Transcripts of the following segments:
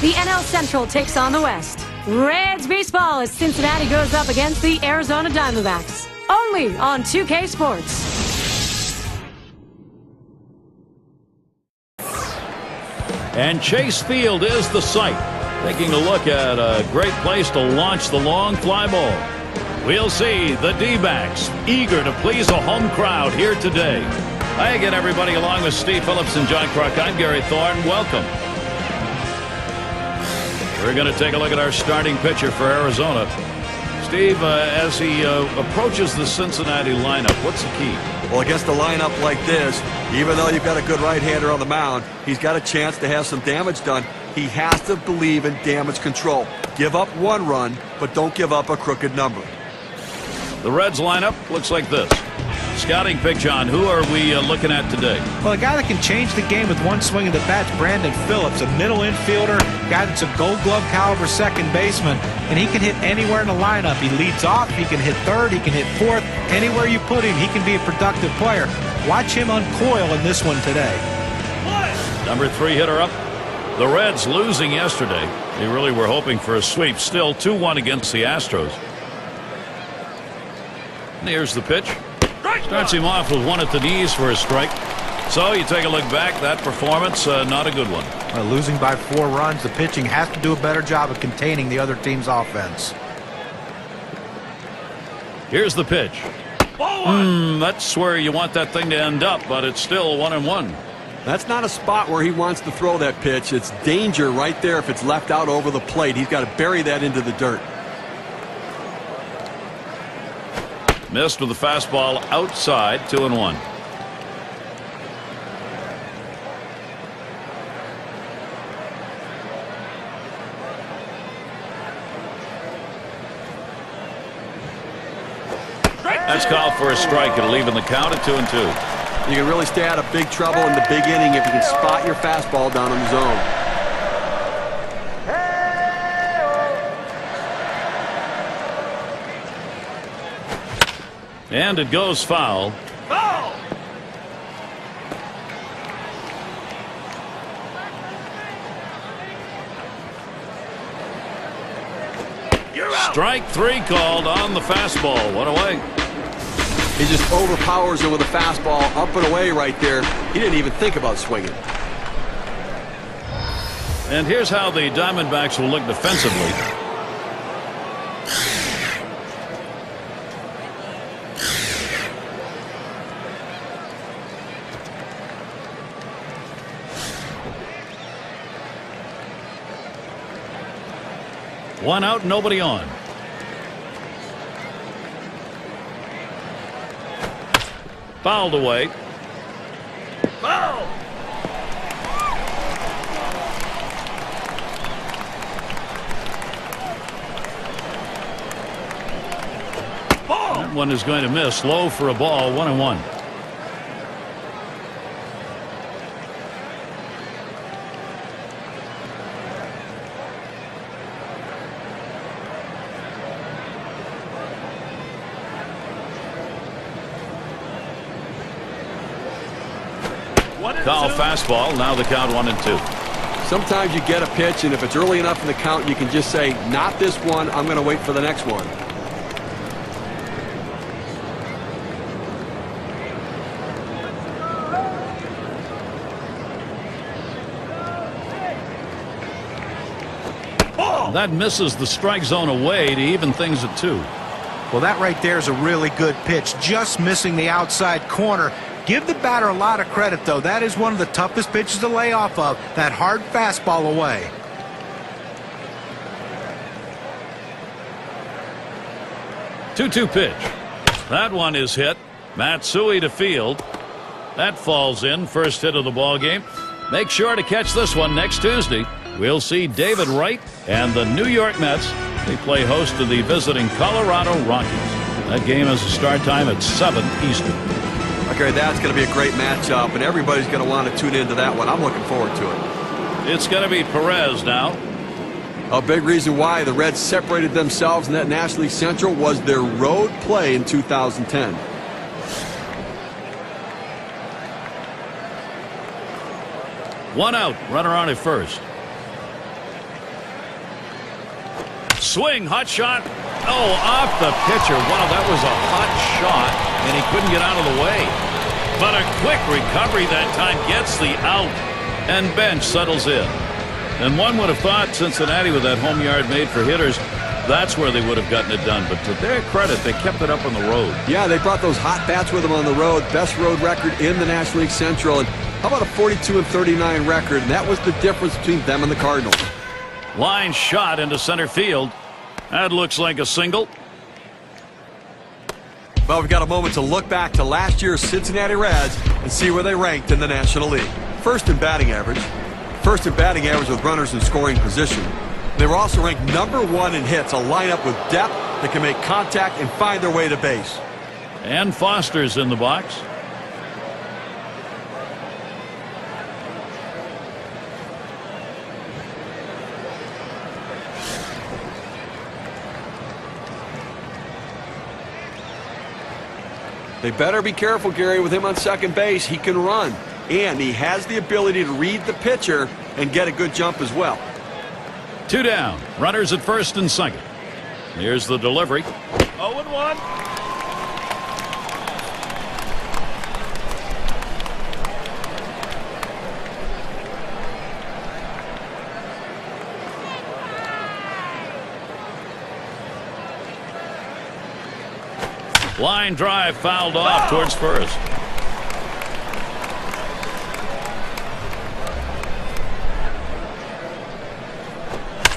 The NL Central takes on the West. Reds baseball as Cincinnati goes up against the Arizona Diamondbacks. Only on 2K Sports. And Chase Field is the site. Taking a look at a great place to launch the long fly ball. We'll see the D-backs eager to please a home crowd here today. Hi again, everybody, along with Steve Phillips and John Kruk. I'm Gary Thorne. Welcome. We're going to take a look at our starting pitcher for Arizona. Steve, as he approaches the Cincinnati lineup, what's the key? Well, against a lineup like this, even though you've got a good right-hander on the mound, he's got a chance to have some damage done. He has to believe in damage control. Give up one run, but don't give up a crooked number. The Reds lineup looks like this. Scouting pick, John. Who are we looking at today? Well, a guy that can change the game with one swing of the bat's Brandon Phillips, a middle infielder, guy that's a Gold Glove caliber second baseman, and he can hit anywhere in the lineup. He leads off, he can hit third, he can hit fourth. Anywhere you put him, he can be a productive player. Watch him uncoil in this one today. Number 3 hitter up. The Reds losing yesterday. They really were hoping for a sweep. Still 2-1 against the Astros. And here's the pitch. Starts him off with one at the knees for a strike. So you take a look back. That performance, not a good one. Losing by 4 runs, the pitching has to do a better job of containing the other team's offense. Here's the pitch. That's where you want that thing to end up, but it's still 1-1. That's not a spot where he wants to throw that pitch. It's danger right there if it's left out over the plate. He's got to bury that into the dirt. Missed with the fastball outside, 2-1. That's called for a strike. It'll leave in the count at 2-2. You can really stay out of big trouble in the big inning if you can spot your fastball down in the zone. And it goes foul. Strike 3 called on the fastball. One away. He just overpowers him with a fastball up and away right there. He didn't even think about swinging. And here's how the Diamondbacks will look defensively. One out, nobody on. Fouled away. Foul! That one is going to miss. Low for a ball. 1-1. Foul fastball. Now the count 1-2. Sometimes you get a pitch, and if it's early enough in the count, you can just say, not this one, I'm going to wait for the next one. That misses the strike zone away to even things at 2. Well, that right there is a really good pitch, just missing the outside corner. Give the batter a lot of credit, though. That is one of the toughest pitches to lay off of, that hard fastball away. Two-two pitch. That one is hit. Matsui to field. That falls in. First hit of the ball game. Make sure to catch this one next Tuesday. We'll see David Wright and the New York Mets. They play host to the visiting Colorado Rockies. That game has a start time at 7 Eastern. Okay, that's going to be a great matchup, and everybody's going to want to tune into that one. I'm looking forward to it. It's going to be Perez now. A big reason why the Reds separated themselves in that National League Central was their road play in 2010. One out, runner on at first. Swing, hot shot. Oh, off the pitcher. Wow, that was a hot shot, and he couldn't get out of the way. But a quick recovery that time gets the out, and bench settles in. And one would have thought Cincinnati, with that home yard made for hitters, that's where they would have gotten it done. But to their credit, they kept it up on the road. Yeah, they brought those hot bats with them on the road. Best road record in the National League Central. And how about a 42-39 record? And that was the difference between them and the Cardinals. Line shot into center field. That looks like a single. Well, we've got a moment to look back to last year's Cincinnati Reds and see where they ranked in the National League. First in batting average with runners in scoring position. They were also ranked #1 in hits, a lineup with depth that can make contact and find their way to base. And Foster's in the box. They better be careful, Gary, with him on second base. He can run, and he has the ability to read the pitcher and get a good jump as well. 2 down. Runners at first and second. Here's the delivery. 0-1. Line drive fouled off towards first.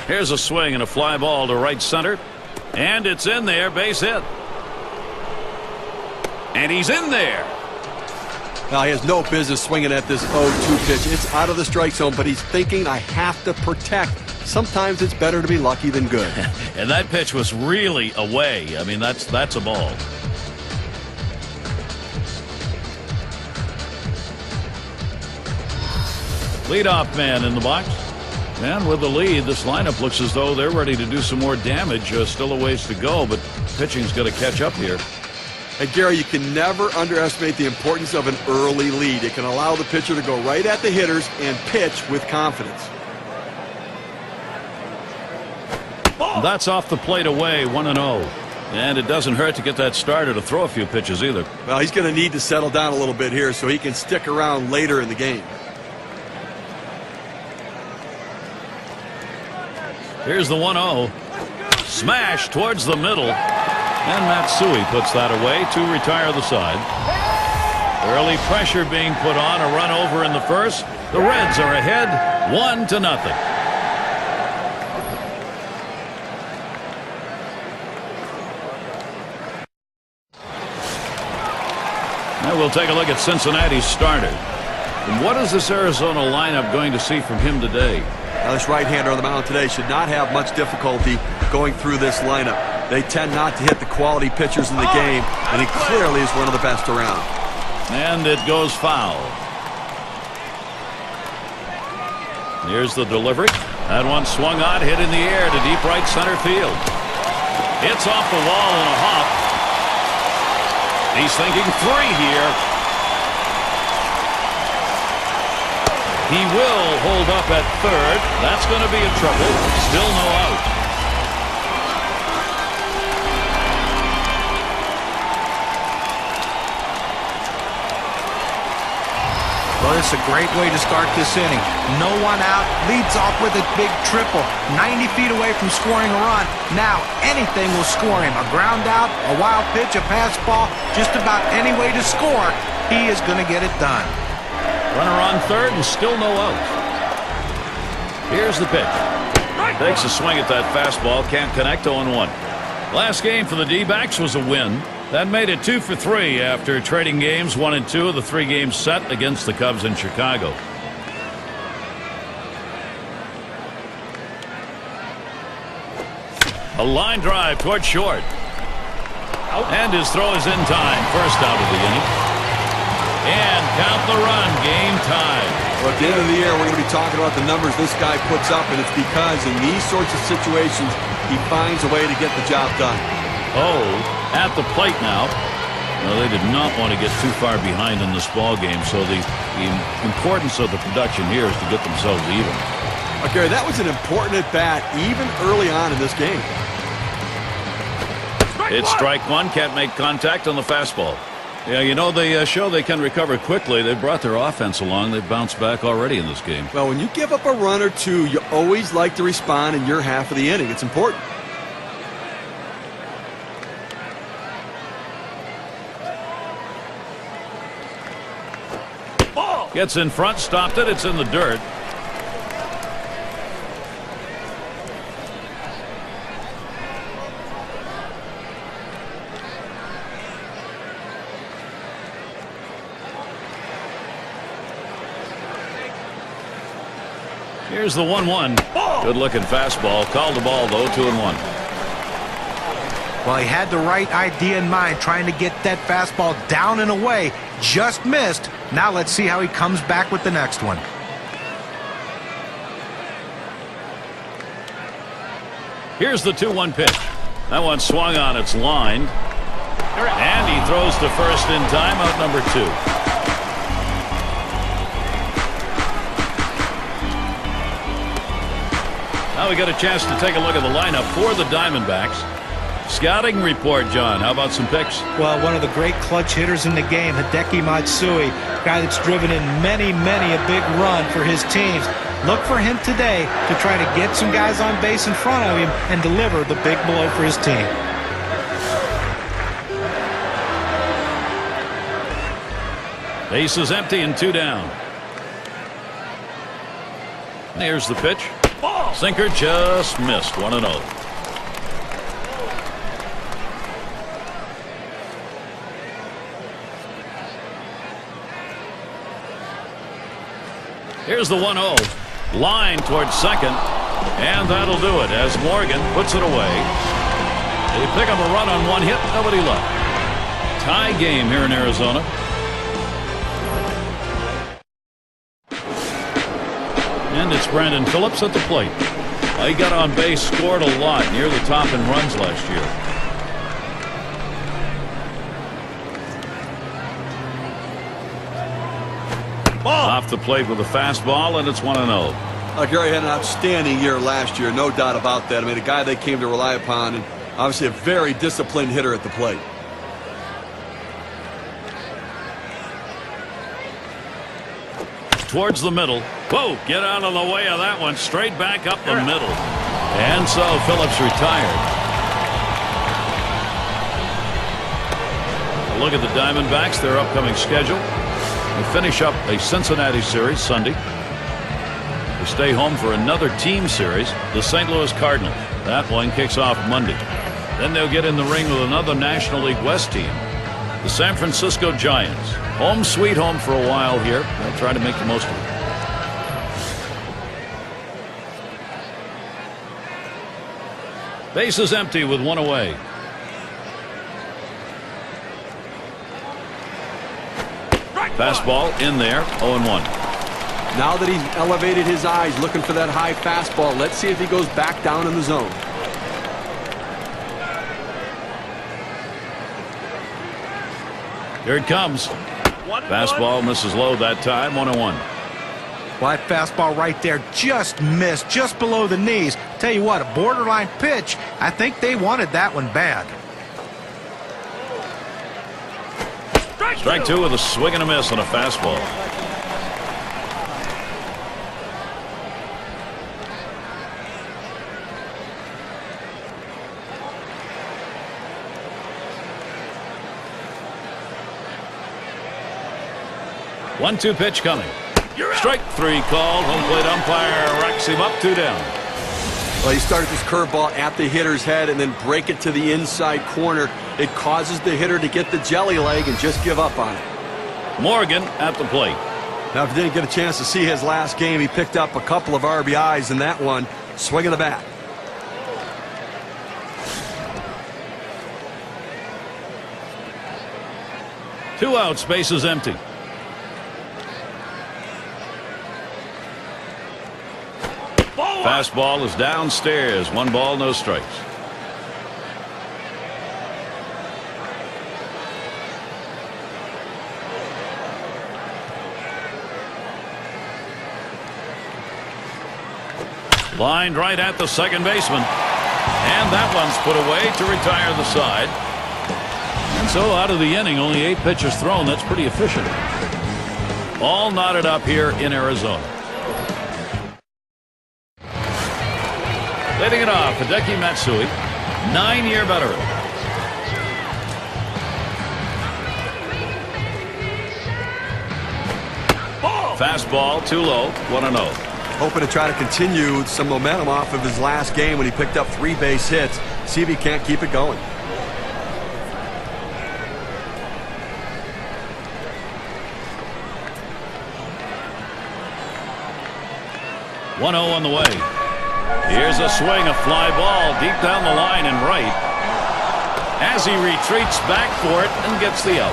Here's a swing and a fly ball to right center. And it's in there, base hit. And he's in there. Now, he has no business swinging at this 0-2 pitch. It's out of the strike zone, but he's thinking, I have to protect. Sometimes it's better to be lucky than good. And that pitch was really away. I mean, that's a ball. Leadoff man in the box. And with the lead, this lineup looks as though they're ready to do some more damage. Still a ways to go, but pitching's got to catch up here. And Gary, you can never underestimate the importance of an early lead. It can allow the pitcher to go right at the hitters and pitch with confidence. That's off the plate away, 1-0. And it doesn't hurt to get that starter to throw a few pitches either. Well, he's going to need to settle down a little bit here so he can stick around later in the game. Here's the 1-0. Smash towards the middle. And Matsui puts that away to retire the side. Early pressure being put on. A run over in the first. The Reds are ahead 1-0. Now we'll take a look at Cincinnati's starter. And what is this Arizona lineup going to see from him today? Now, this right-hander on the mound today should not have much difficulty going through this lineup. They tend not to hit the quality pitchers in the game, and he clearly is one of the best around. And it goes foul. Here's the delivery. That one swung on, hit in the air to deep right center field. It's off the wall in a hop. He's thinking 3 here. He will hold up at third. That's going to be in trouble. Still no out. Well, it's a great way to start this inning. No one out, leads off with a big triple. 90 feet away from scoring a run. Now, anything will score him. A ground out, a wild pitch, a fastball, just about any way to score. He is going to get it done. Runner on third and still no out. Here's the pitch. Takes a swing at that fastball. Can't connect. 0-1. Last game for the D-backs was a win. That made it 2 for 3 after trading games 1 and 2 of the 3-game set against the Cubs in Chicago. A line drive toward short. And his throw is in time. First out of the inning. And count the run. Game time. Well, at the end of the year, we're going to be talking about the numbers this guy puts up, and it's because in these sorts of situations, he finds a way to get the job done. Oh, at the plate now. Well, they did not want to get too far behind in this ball game, so the importance of the production here is to get themselves even. Gary, that was an important at-bat even early on in this game. It's strike one. Can't make contact on the fastball. Yeah, you know, they show they can recover quickly. They brought their offense along. They've bounced back already in this game. Well, when you give up a run or two, you always like to respond in your half of the inning. It's important. Gets in front, stopped it. It's in the dirt. Here's the 1-1. Good looking fastball. Called the ball though. 2-1. Well, he had the right idea in mind, trying to get that fastball down and away. Just missed. Now let's see how he comes back with the next one. Here's the 2-1 pitch. That one swung on. It's lined. And he throws to first in time. Out number 2. Now we got a chance to take a look at the lineup for the Diamondbacks. Scouting report, John. How about some picks? Well, one of the great clutch hitters in the game, Hideki Matsui, guy that's driven in many a big run for his teams. Look for him today to try to get some guys on base in front of him and deliver the big blow for his team. Base is empty and 2 down. Here's the pitch. Sinker just missed. 1-0. Here's the 1-0. Line towards second. And that'll do it as Morgan puts it away. They pick up a run on one hit. Nobody left. Tie game here in Arizona. And it's Brandon Phillips at the plate. He got on base, scored a lot, near the top in runs last year. Off the plate with a fastball, and it's 1-0. Gary had an outstanding year last year, no doubt about that. I mean, a guy they came to rely upon, and obviously a very disciplined hitter at the plate. Towards the middle. Whoa, get out of the way of that one. Straight back up the middle. And so Phillips retired. A look at the Diamondbacks, their upcoming schedule. They finish up a Cincinnati series Sunday. They stay home for another team series, the St. Louis Cardinals. That one kicks off Monday. Then they'll get in the ring with another National League West team, the San Francisco Giants. Home sweet home for a while here. They'll try to make the most of it. Base is empty with 1 away. Fastball in there. 0-1. Now that he's elevated his eyes looking for that high fastball, let's see if he goes back down in the zone. Here it comes. Fastball misses low that time. 1-1. Well, that fastball right there just missed, just below the knees. Tell you what, a borderline pitch. I think they wanted that one bad. Strike 2 with a swing and a miss on a fastball. One-two pitch coming. Strike 3 called. Home plate umpire racks him up. 2 down. Well, he started this curveball at the hitter's head and then break it to the inside corner. It causes the hitter to get the jelly leg and just give up on it. Morgan at the plate. Now, if you didn't get a chance to see his last game, he picked up a couple of RBIs in that one. Swing of the bat. Two outs, base is empty. Fastball is downstairs. 1 ball, no strikes. Lined right at the second baseman. And that one's put away to retire the side. And so out of the inning, only 8 pitches thrown. That's pretty efficient. All knotted up here in Arizona. Leading it off, Hideki Matsui, 9-year veteran. Fastball too low, 1-0. Hoping to try to continue some momentum off of his last game when he picked up 3 base hits. See if he can't keep it going. On the way. Here's a swing, a fly ball deep down the line and right. As he retreats back for it and gets the out.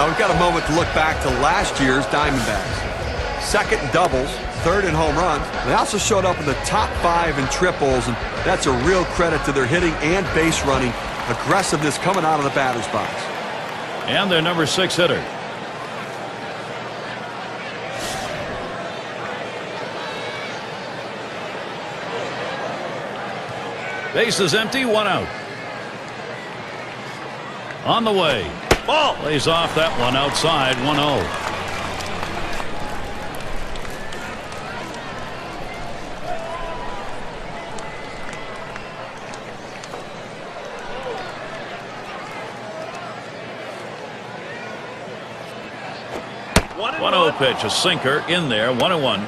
We've got a moment to look back to last year's Diamondbacks. Second in doubles, third in home runs. They also showed up in the top 5 in triples, and that's a real credit to their hitting and base running. Aggressiveness coming out of the batter's box. And their number 6 hitter. Base is empty, 1 out. On the way. Ball. Lays off that one outside, 1-0. Pitch, a sinker in there, 1-1.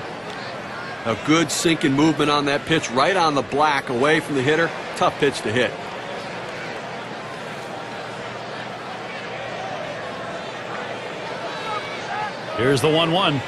A good sinking movement on that pitch, right on the black, away from the hitter. Tough pitch to hit. Here's the 1-1.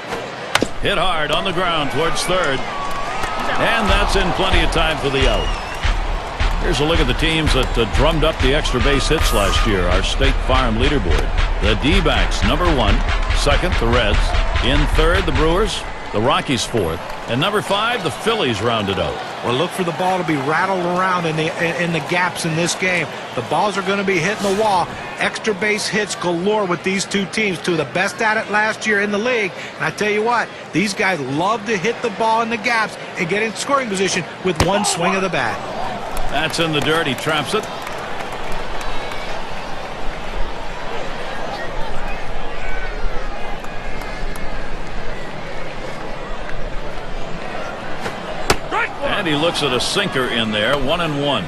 Hit hard on the ground towards third. And that's in plenty of time for the out. Here's a look at the teams that drummed up the extra base hits last year. Our State Farm leaderboard. The D-backs, number 1. Second, the Reds. In third, the Brewers. The Rockies, 4th. And number 5, the Phillies rounded out. Well, look for the ball to be rattled around in the gaps in this game. The balls are going to be hitting the wall. Extra base hits galore with these two teams. Two of the best at it last year in the league. And I tell you what, these guys love to hit the ball in the gaps and get in scoring position with one swing of the bat. That's in the dirt. He traps it. And he looks at a sinker in there, 1-1.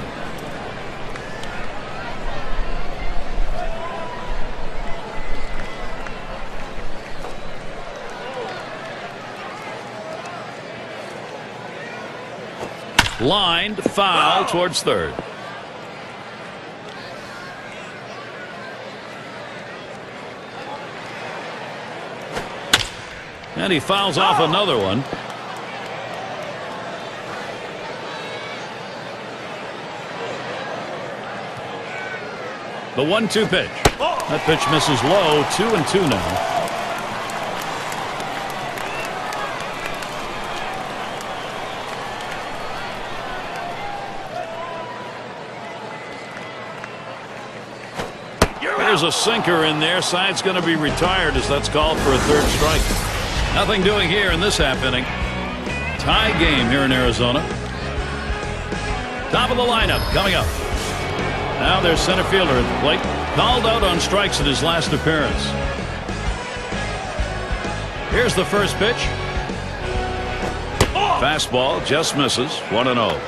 Lined, foul towards third. And he fouls off another one. The 1-2 pitch. That pitch misses low. 2-2 now. There's a sinker in there. Side's going to be retired as that's called for a third strike. Nothing doing here in this half inning. Tie game here in Arizona. Top of the lineup coming up. Now there's center fielder at the plate. Called out on strikes in his last appearance. Here's the first pitch. Fastball just misses. 1-0.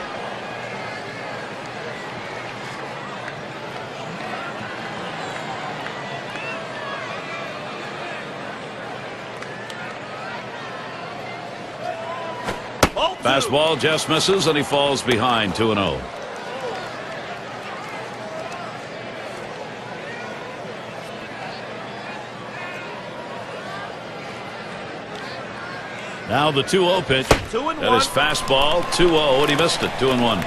Fastball just misses and he falls behind. 2-0. Now the 2-0 pitch. That is fastball, 2-0, and he missed it. 2-1.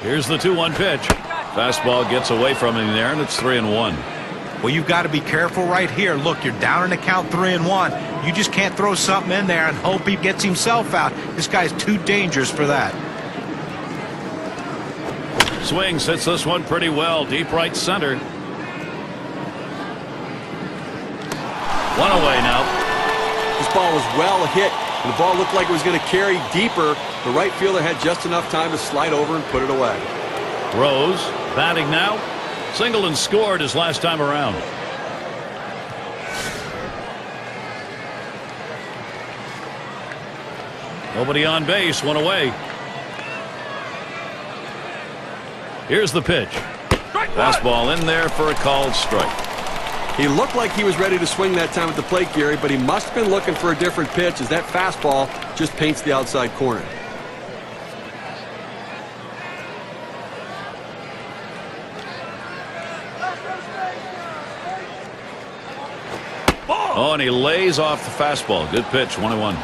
Here's the 2-1 pitch. Fastball gets away from him there, and it's 3-1. Well, you've got to be careful right here. Look, you're down in the count 3-1. You just can't throw something in there and hope he gets himself out. This guy's too dangerous for that. Swings, hits this one pretty well. Deep right center. One away now. This ball was well hit. And the ball looked like it was going to carry deeper. The right fielder had just enough time to slide over and put it away. Rose batting now. Singled and scored his last time around. Nobody on base, one away. Here's the pitch. Fastball in there for a called strike. He looked like he was ready to swing that time at the plate, Gary, but he must have been looking for a different pitch as that fastball just paints the outside corner. Oh, and he lays off the fastball. Good pitch, 1-1.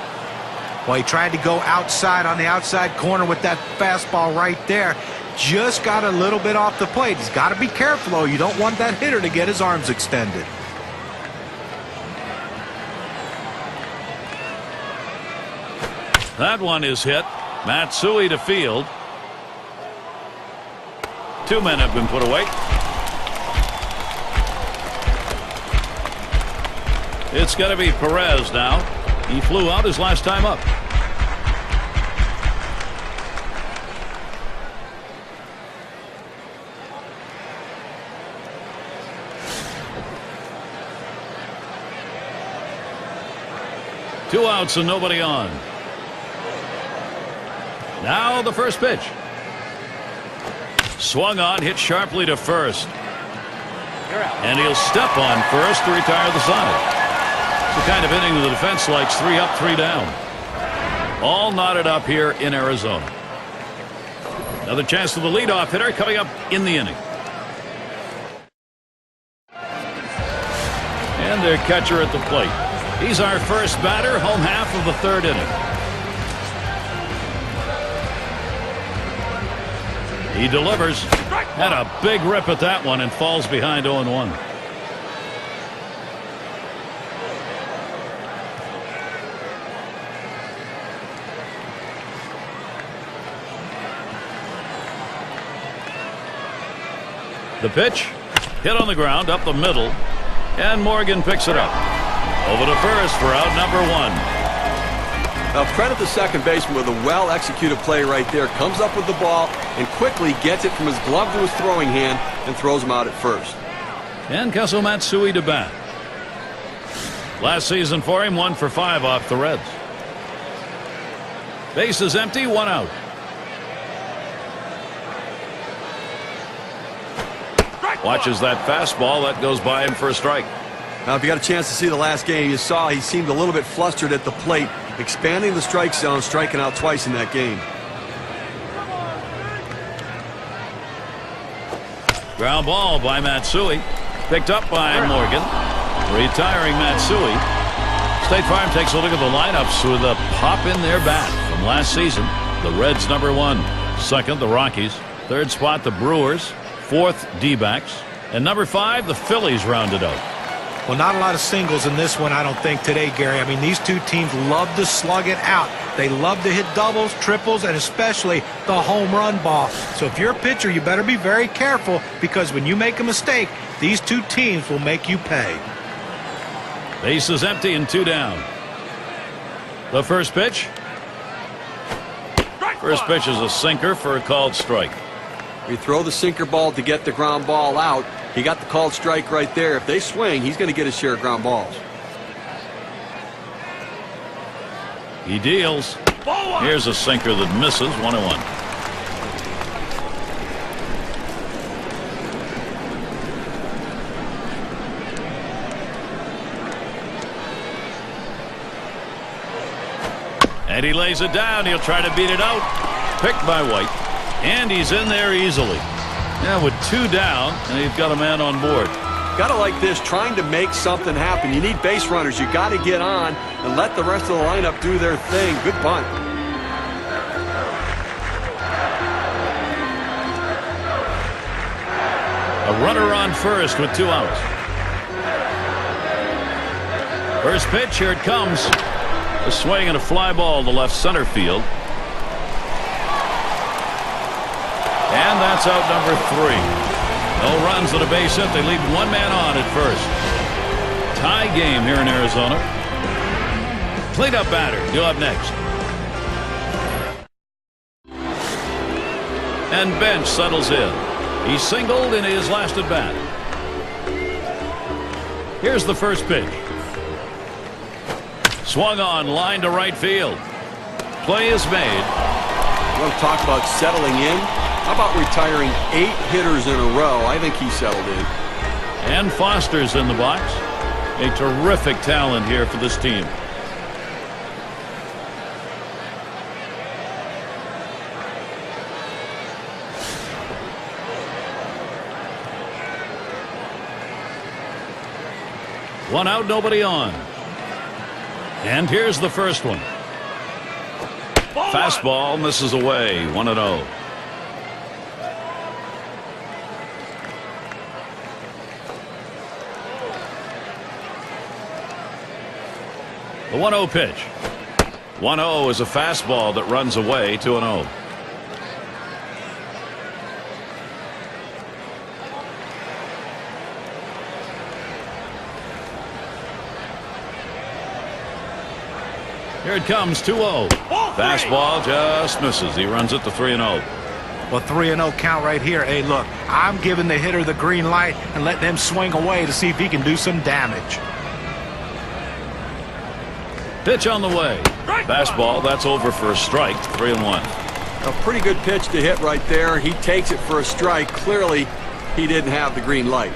Well, he tried to go outside on the outside corner with that fastball right there. Just got a little bit off the plate. He's got to be careful, though. You don't want that hitter to get his arms extended. That one is hit. Matsui to field. 2 men have been put away. It's going to be Perez now. He flew out his last time up. Two outs and nobody on. Now the first pitch. Swung on, hit sharply to first. And he'll step on first to retire the side. It's the kind of inning the defense likes. 3 up, 3 down. All knotted up here in Arizona. Another chance for the leadoff hitter coming up in the inning. And their catcher at the plate. He's our first batter, home half of the 3rd inning. He delivers. Had a big rip at that one and falls behind 0-1. The pitch hit on the ground up the middle, and Morgan picks it up. Over to first for out number 1. Now credit the second baseman with a well-executed play right there. Comes up with the ball and quickly gets it from his glove to his throwing hand and throws him out at first. And Kazuo Matsui to bat. Last season for him, 1 for 5 off the Reds. Base is empty, 1 out. Watches that fastball. That goes by him for a strike. Now, if you got a chance to see the last game, you saw he seemed a little bit flustered at the plate, expanding the strike zone, striking out twice in that game. Ground ball by Matsui. Picked up by Morgan. Retiring Matsui. State Farm takes a look at the lineups with a pop in their bat from last season. The Reds number 1. 2nd, the Rockies. 3rd spot, the Brewers. 4th, D-backs. And number 5, the Phillies rounded out. Well, not a lot of singles in this one, I don't think, today, Gary. I mean, these two teams love to slug it out. They love to hit doubles, triples, and especially the home run ball. So if you're a pitcher, you better be very careful, because when you make a mistake, these two teams will make you pay. Base is empty and 2 down. The first pitch. First pitch is a sinker for a called strike. We throw the sinker ball to get the ground ball out. He got the called strike right there. If they swing, he's going to get his share of ground balls. He deals. Here's a sinker that misses. 1-1. And he lays it down. He'll try to beat it out. Picked by White. And he's in there easily. Yeah, with 2 down, and he's got a man on board. Gotta like this, trying to make something happen. You need base runners. You got to get on and let the rest of the lineup do their thing. Good bunt. A runner on first with 2 outs. First pitch, here it comes. A swing and a fly ball to left center field. And that's That's out number 3. No runs and a base hit. They leave one man on at first. Tie game here in Arizona. Cleanup batter due up next. And Bench settles in. He singled in his last at bat. Here's the first pitch. Swung on, line to right field. Play is made. You want to talk about settling in? How about retiring 8 hitters in a row? I think he settled in. And Foster's in the box. A terrific talent here for this team. One out, nobody on. And here's the first one. Fastball misses away, 1-0. The 1-0 pitch. 1-0 is a fastball that runs away, 2-0. Here it comes, 2-0. Fastball just misses. He runs it to 3-0. Well, 3-0 count right here. Hey, look, I'm giving the hitter the green light and letting him swing away to see if he can do some damage. Pitch on the way. Fastball, that's over for a strike, 3-1. A pretty good pitch to hit right there. He takes it for a strike. Clearly, he didn't have the green light.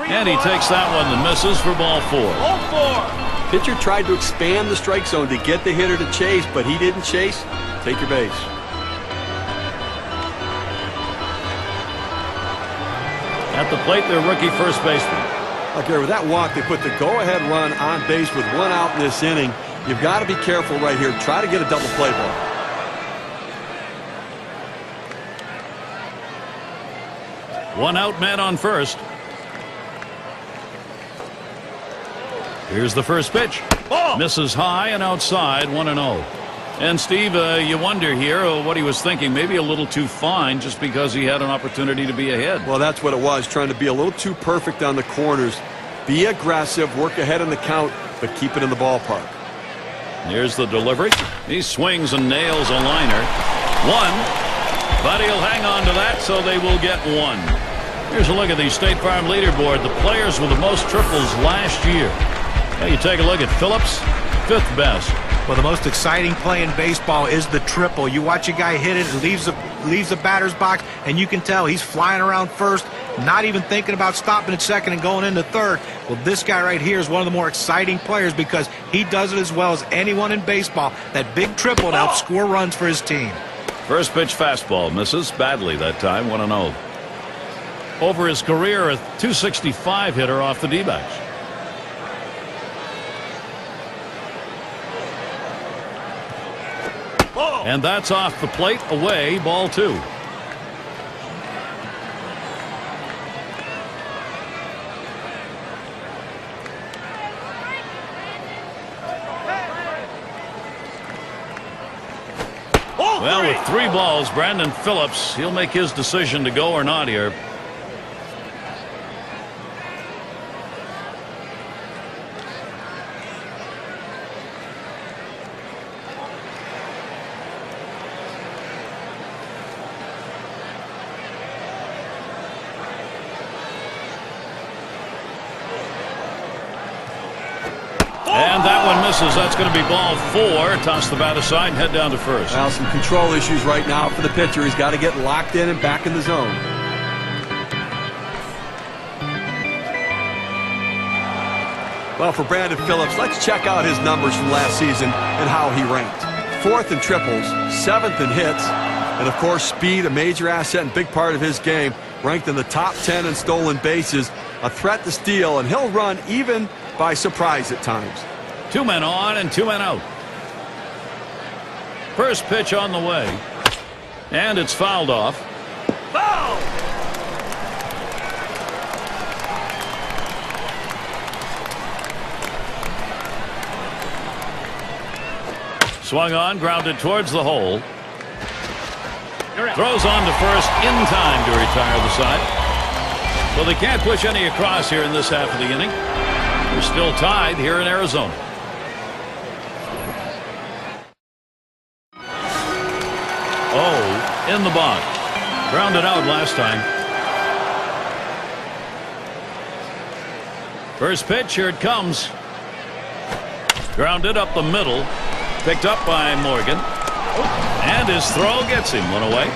And he takes that one and misses for ball 4. Pitcher tried to expand the strike zone to get the hitter to chase, but he didn't chase. Take your base. At the plate, their rookie first baseman. Okay, with that walk, they put the go-ahead run on base with 1 out in this inning. You've got to be careful right here. Try to get a double play ball. One out, man on first. Here's the first pitch. Misses high and outside, 1-0. And Steve, you wonder here what he was thinking. Maybe a little too fine just because he had an opportunity to be ahead. Well, that's what it was, trying to be a little too perfect on the corners. Be aggressive, work ahead in the count, but keep it in the ballpark. Here's the delivery. He swings and nails a liner. 1, but he'll hang on to that, so they will get 1. Here's a look at the State Farm leaderboard. The players with the most triples last year. Now you take a look at Phillips, 5th best. Well, the most exciting play in baseball is the triple. You watch a guy hit it, leaves the batter's box, and you can tell he's flying around first, not even thinking about stopping at second and going into third. Well, this guy right here is one of the more exciting players because he does it as well as anyone in baseball. That big triple to help score runs for his team. First pitch fastball misses badly that time, 1-0. Over his career, a .265 hitter off the D-backs. And that's off the plate, away, ball 2. Well, with 3 balls, Brandon Phillips, he'll make his decision to go or not here. And that one misses. That's going to be ball 4. Toss the bat aside and head down to first. Well, some control issues right now for the pitcher. He's got to get locked in and back in the zone. Well, for Brandon Phillips, let's check out his numbers from last season and how he ranked. 4th in triples, 7th in hits, and of course speed, a major asset and big part of his game. Ranked in the top 10 in stolen bases, a threat to steal, and he'll run even by surprise at times. 2 men on and 2 men out. First pitch on the way. And it's fouled off. Foul! Swung on, grounded towards the hole. Throws on to first in time to retire the side. So they can't push any across here in this half of the inning. They're still tied here in Arizona. Oh, in the box. Grounded out last time. First pitch, here it comes. Grounded up the middle. Picked up by Morgan. And his throw gets him one away.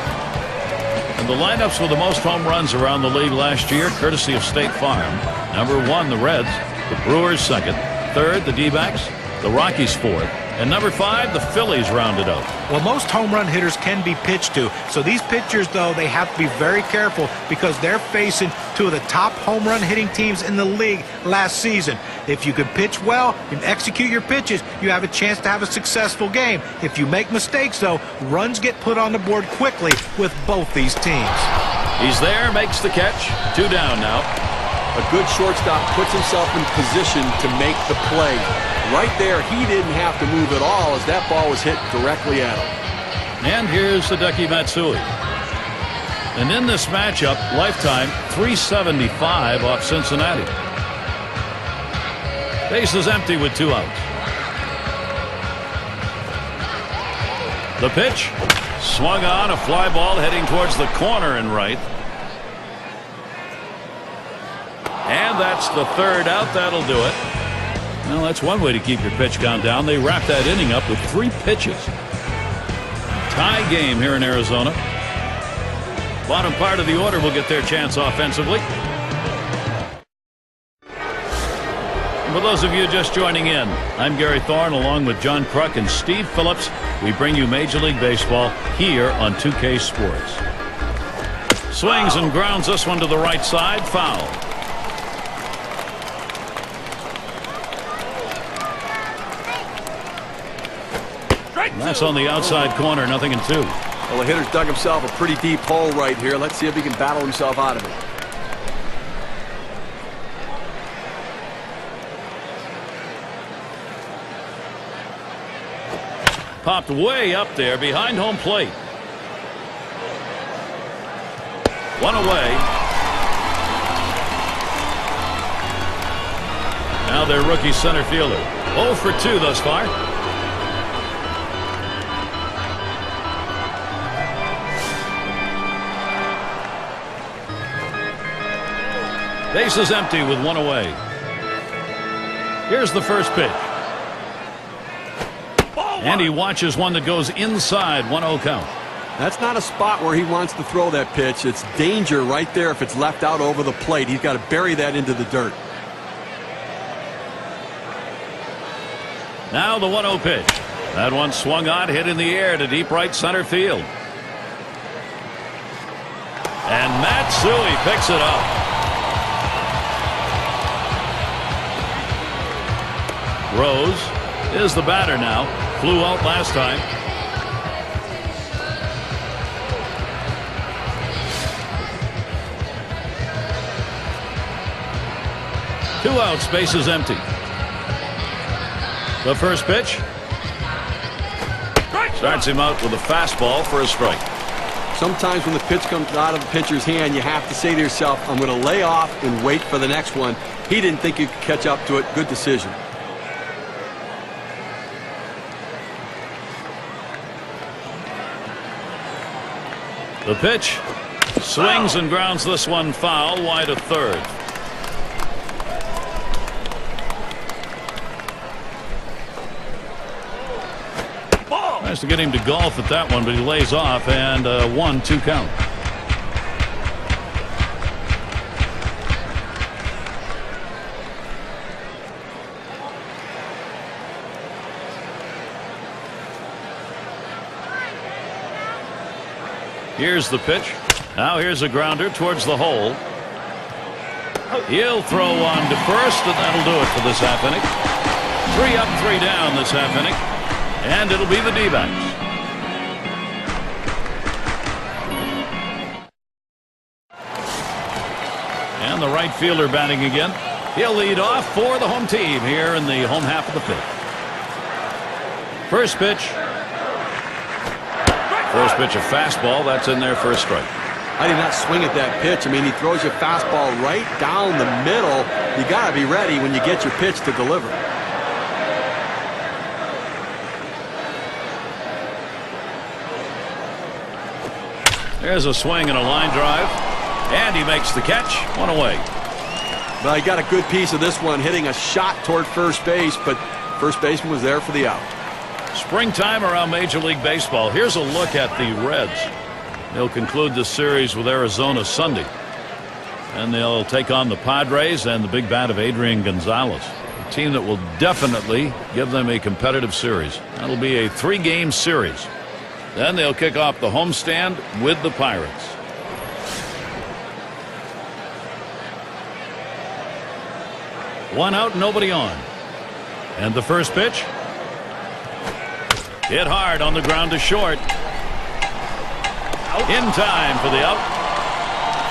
And the lineups with the most home runs around the league last year, courtesy of State Farm. Number 1, the Reds. The Brewers second. Third, the D-backs. The Rockies fourth. And number 5, the Phillies rounded out. Well, most home run hitters can be pitched to. So these pitchers, though, they have to be very careful because they're facing 2 of the top home run hitting teams in the league last season. If you can pitch well and execute your pitches, you have a chance to have a successful game. If you make mistakes, though, runs get put on the board quickly with both these teams. He's there, makes the catch. 2 down now. A good shortstop puts himself in position to make the play. Right there, he didn't have to move at all as that ball was hit directly at him. And here's Hideki Matsui. And in this matchup, lifetime 375 off Cincinnati. Base is empty with 2 outs. The pitch. Swung on, a fly ball heading towards the corner and right. And that's the 3rd out. That'll do it. Well, that's one way to keep your pitch count down. They wrap that inning up with 3 pitches. Tie game here in Arizona. Bottom part of the order will get their chance offensively. And for those of you just joining in, I'm Gary Thorne along with John Kruk and Steve Phillips. We bring you Major League Baseball here on 2K Sports. Swings and grounds this one to the right side. Foul. That's on the outside corner, 0-2. Well, the hitter's dug himself a pretty deep hole right here. Let's see if he can battle himself out of it. Popped way up there behind home plate. 1 away. Now their rookie center fielder. 0 for 2 thus far. Base is empty with 1 away. Here's the first pitch. And he watches one that goes inside. 1-0 count. That's not a spot where he wants to throw that pitch. It's danger right there if it's left out over the plate. He's got to bury that into the dirt. Now the 1-0 pitch. That one swung on, hit in the air to deep right center field. And Matsui picks it up. Rose is the batter now. Flew out last time. Two outs, base is empty. The first pitch. Starts him out with a fastball for a strike. Sometimes when the pitch comes out of the pitcher's hand, you have to say to yourself, I'm going to lay off and wait for the next one. He didn't think he could catch up to it. Good decision. The pitch. Swings and grounds this one foul, wide of third. Tries to get him to golf at that one, but he lays off, and 1-2 count. Here's the pitch. Now here's a grounder towards the hole. He'll throw on to first, and that'll do it for this half inning. 3 up, 3 down this half inning. And it'll be the D-backs. And the right fielder batting again. He'll lead off for the home team here in the home half of the fifth. First pitch. First pitch, a fastball. That's in there for a strike. I did not swing at that pitch. I mean, he throws your fastball right down the middle. You got to be ready when you get your pitch to deliver. There's a swing and a line drive. And he makes the catch. One away. Well, he got a good piece of this one, hitting a shot toward first base, but first baseman was there for the out. Springtime around Major League Baseball. Here's a look at the Reds. They'll conclude the series with Arizona Sunday. And they'll take on the Padres and the big bat of Adrian Gonzalez. A team that will definitely give them a competitive series. That'll be a 3-game series. Then they'll kick off the homestand with the Pirates. One out, nobody on. And the first pitch. Hit hard on the ground to short. In time for the out.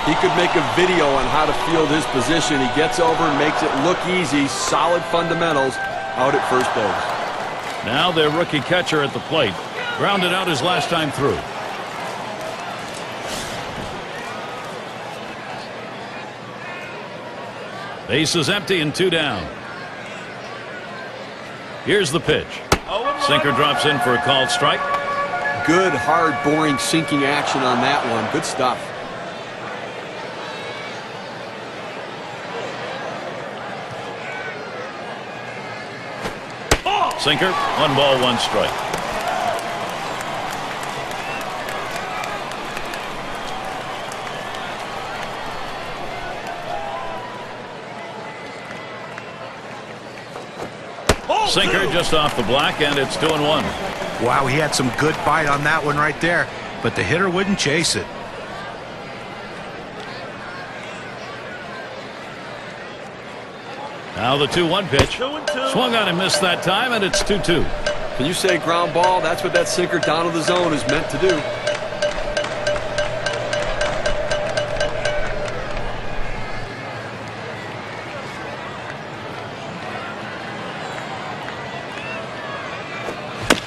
He could make a video on how to field his position. He gets over and makes it look easy. Solid fundamentals out at first base. Now their rookie catcher at the plate. Grounded out his last time through. Base is empty and 2 down. Here's the pitch. Sinker drops in for a called strike. Good, hard, boring, sinking action on that one. Good stuff. Sinker, 1 ball, 1 strike. Sinker just off the black, and it's 2-1. Wow, he had some good bite on that one right there, but the hitter wouldn't chase it. Now the 2-1 pitch. Swung on and missed that time, and it's 2-2. Can you say ground ball? That's what that sinker down to the zone is meant to do.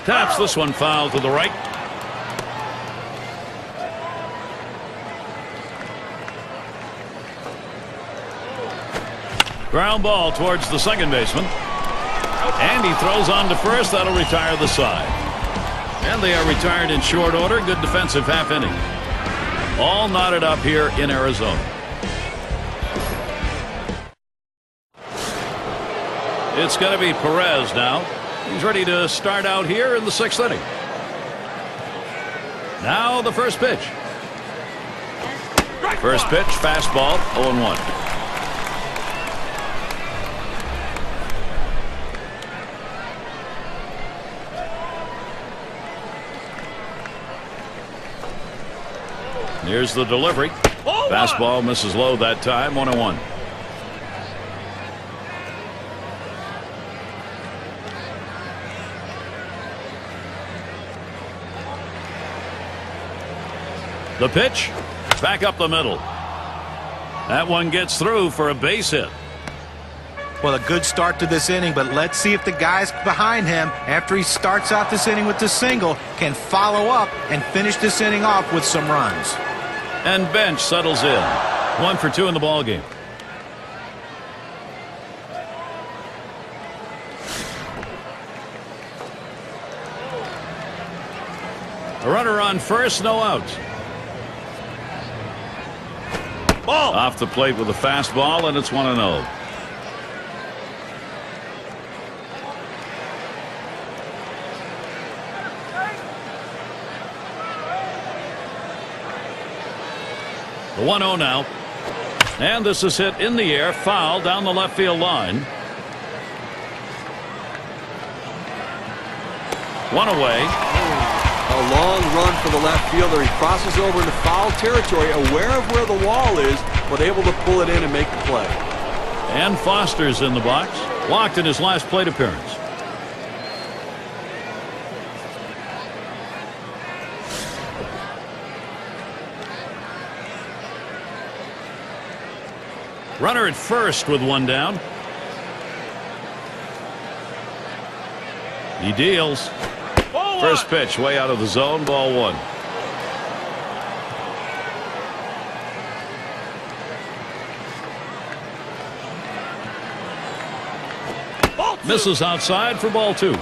Taps this one foul to the right. Ground ball towards the second baseman. And he throws on to first. That'll retire the side. And they are retired in short order. Good defensive half inning. All knotted up here in Arizona. It's going to be Perez now. He's ready to start out here in the 6th inning. Now the first pitch. First pitch, fastball, 0-1. Here's the delivery. Fastball misses low that time, 1-1. The pitch, back up the middle. That one gets through for a base hit. Well, a good start to this inning, but let's see if the guys behind him, after he starts out this inning with the single, can follow up and finish this inning off with some runs. And Bench settles in. 1 for 2 in the ball game. A runner on first, no outs. Ball. Off the plate with a fastball, and it's 1-0. The 1-0 now. And this is hit in the air, foul down the left field line. One away. A long run for the left fielder. He crosses over into foul territory, aware of where the wall is, but able to pull it in and make the play. And Foster's in the box. Walked in his last plate appearance. Runner at first with 1 down. He deals. First pitch way out of the zone, ball one. Misses outside for ball two.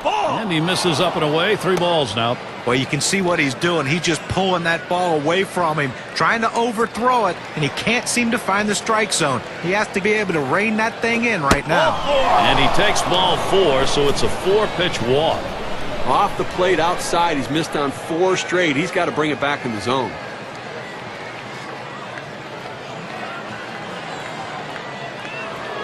And he misses up and away. 3 balls now. Well, you can see what he's doing. He's just pulling that ball away from him, trying to overthrow it, and he can't seem to find the strike zone. He has to be able to rein that thing in right now. And he takes ball 4, so it's a 4-pitch walk. Off the plate outside, he's missed on 4 straight. He's got to bring it back in the zone.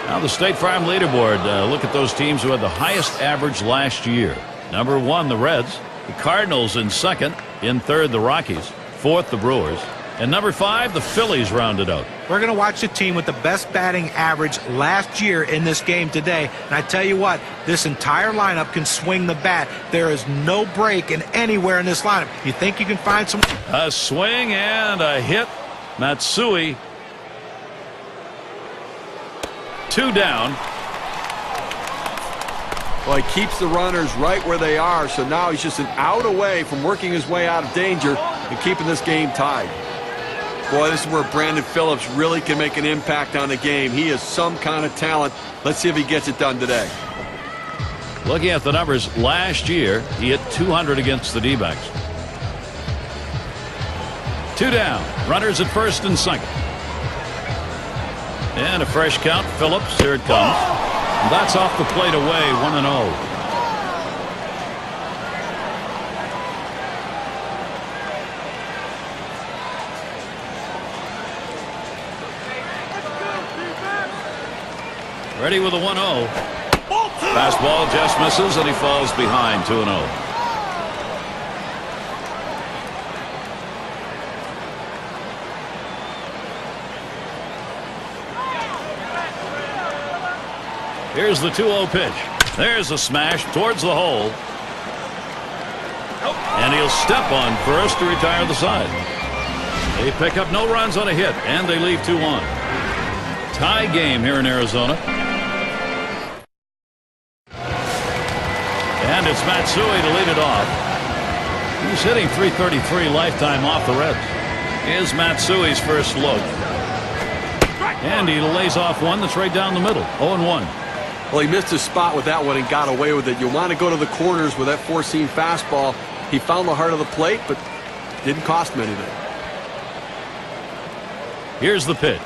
Now the State Farm leaderboard. Look at those teams who had the highest average last year. Number 1, the Reds. The Cardinals in second. In third, the Rockies. Fourth, the Brewers. And number 5, the Phillies rounded out. We're going to watch the team with the best batting average last year in this game today. And I tell you what, this entire lineup can swing the bat. There is no break in anywhere in this lineup. You think you can find some? A swing and a hit. Matsui. 2 down. Well, he keeps the runners right where they are, so now he's just an out away from working his way out of danger and keeping this game tied. Boy, this is where Brandon Phillips really can make an impact on the game. He is some kind of talent. Let's see if he gets it done today. Looking at the numbers last year, he hit 200 against the D-backs. 2 down. Runners at first and second. And a fresh count. Phillips, here it comes. And that's off the plate away, 1-0. Ready with a 1-0. Fastball just misses, and he falls behind 2-0. Here's the 2-0 pitch. There's a smash towards the hole. And he'll step on first to retire the side. They pick up no runs on a hit, and they leave 2 on. Tie game here in Arizona. And it's Matsui to lead it off. He's hitting .333 lifetime off the Reds. Here's Matsui's first look. And he lays off one that's right down the middle. 0-1. Well, he missed his spot with that one and got away with it. You want to go to the corners with that 4-seam fastball. He found the heart of the plate, but didn't cost him anything. Here's the pitch.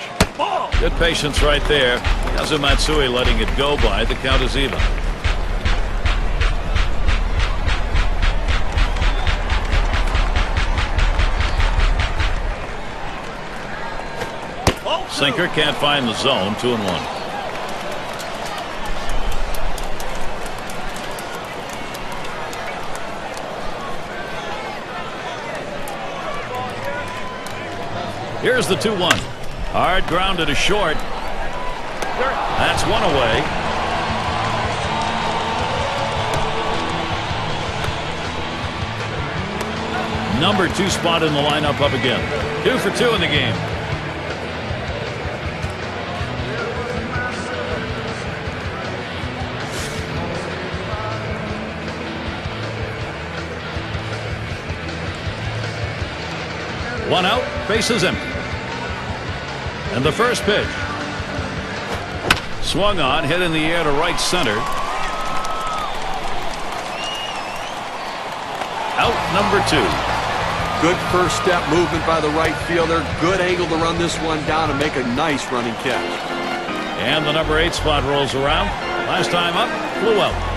Good patience right there. Kazu Matsui letting it go by. The count is even. Sinker can't find the zone. 2-1. Here's the 2-1. Hard grounded to short. That's one away. Number 2 spot in the lineup up again. 2 for 2 in the game. One out, bases empty. And the first pitch. Swung on, hit in the air to right center. Out number 2. Good first step movement by the right fielder. Good angle to run this one down and make a nice running catch. And the number 8 spot rolls around. Last time up, flew out.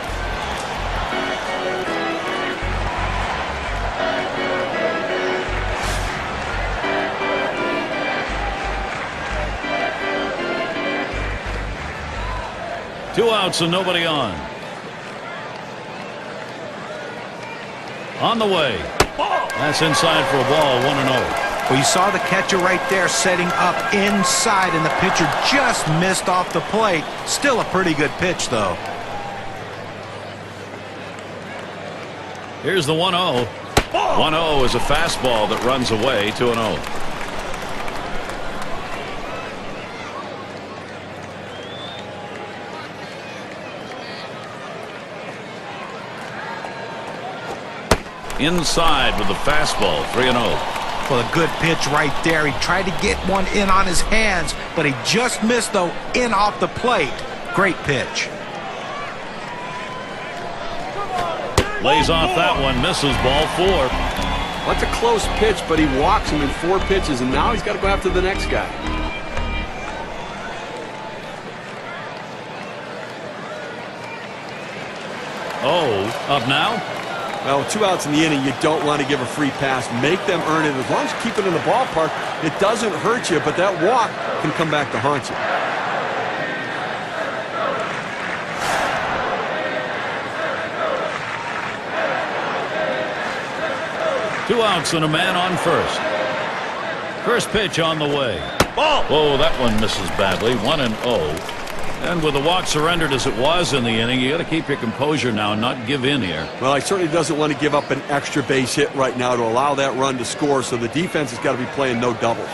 Two outs and nobody on. On the way. That's inside for a ball, 1-0. Well, you saw the catcher right there setting up inside, and the pitcher just missed off the plate. Still a pretty good pitch, though. Here's the 1-0. 1-0 is a fastball that runs away. 2-0. Inside with the fastball. 3-0. Well, a good pitch right there. He tried to get one in on his hands, but he just missed, though, in off the plate. Great pitch. Lays off that one. Misses. Ball 4. That's a close pitch, but he walks him in 4 pitches, and now he's got to go after the next guy. Oh, up now? Well, with 2 outs in the inning, you don't want to give a free pass. Make them earn it. As long as you keep it in the ballpark, it doesn't hurt you, but that walk can come back to haunt you. Two outs and a man on first. First pitch on the way. Ball. Oh, that one misses badly. 1-0. And with the walk surrendered as it was in the inning, you got to keep your composure now and not give in here. Well, he certainly doesn't want to give up an extra base hit right now to allow that run to score, so the defense has got to be playing no doubles.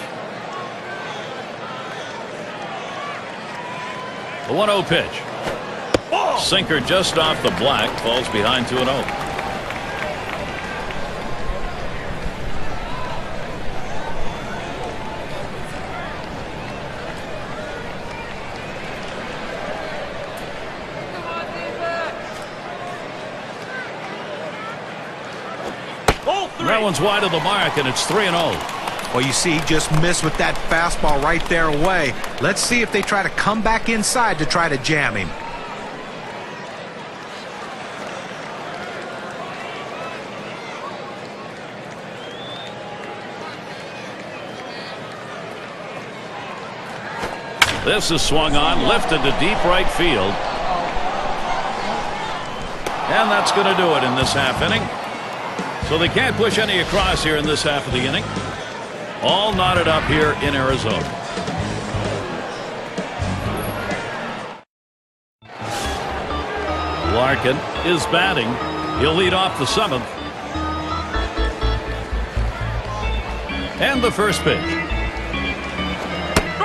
The 1-0 pitch. Ball. Sinker just off the black. Falls behind 2-0. That one's wide of the mark, and it's 3-0. Well, you see, he just missed with that fastball right there away. Let's see if they try to come back inside to try to jam him. This is swung on, lifted to deep right field. And that's going to do it in this half inning. So they can't push any across here in this half of the inning. All knotted up here in Arizona. Larkin is batting. He'll lead off the 7th. And the first pitch.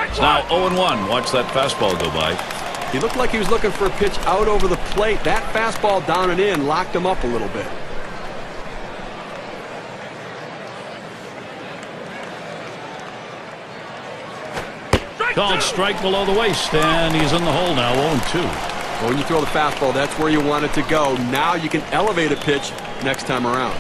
It's now 0-1. Watch that fastball go by. He looked like he was looking for a pitch out over the plate. That fastball down and in locked him up a little bit. Called strike below the waist, and he's in the hole now. 0-2. Well, when you throw the fastball, that's where you want it to go. Now you can elevate a pitch next time around.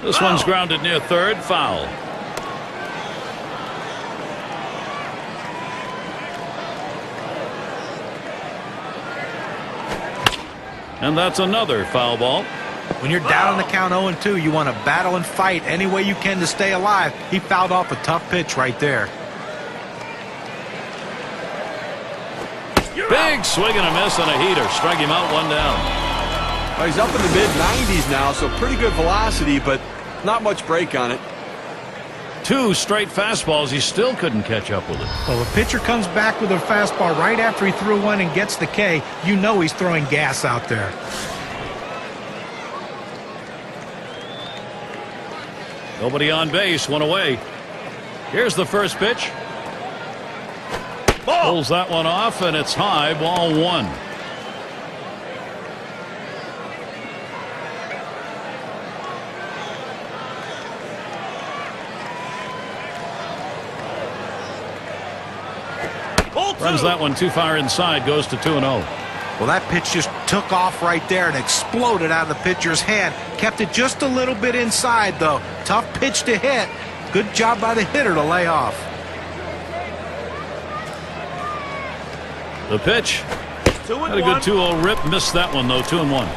This one's grounded near third. Foul. And that's another foul ball. When you're down on the count 0-2, you want to battle and fight any way you can to stay alive. He fouled off a tough pitch right there. Big swing and a miss and a heater. Strike him out, 1 down. Well, he's up in the mid-90s now, so pretty good velocity, but not much break on it. 2 straight fastballs. He still couldn't catch up with it. Well, a pitcher comes back with a fastball right after he threw one and gets the K. You know he's throwing gas out there. Nobody on base. 1 away. Here's the first pitch. Ball. Pulls that one off, and it's high. Ball 1. Runs that one too far inside. Goes to 2-0. Well, that pitch just took off right there and exploded out of the pitcher's hand. Kept it just a little bit inside, though. Tough pitch to hit. Good job by the hitter to lay off. The pitch. Had a good 2-0 rip. Missed that one, though. 2-1.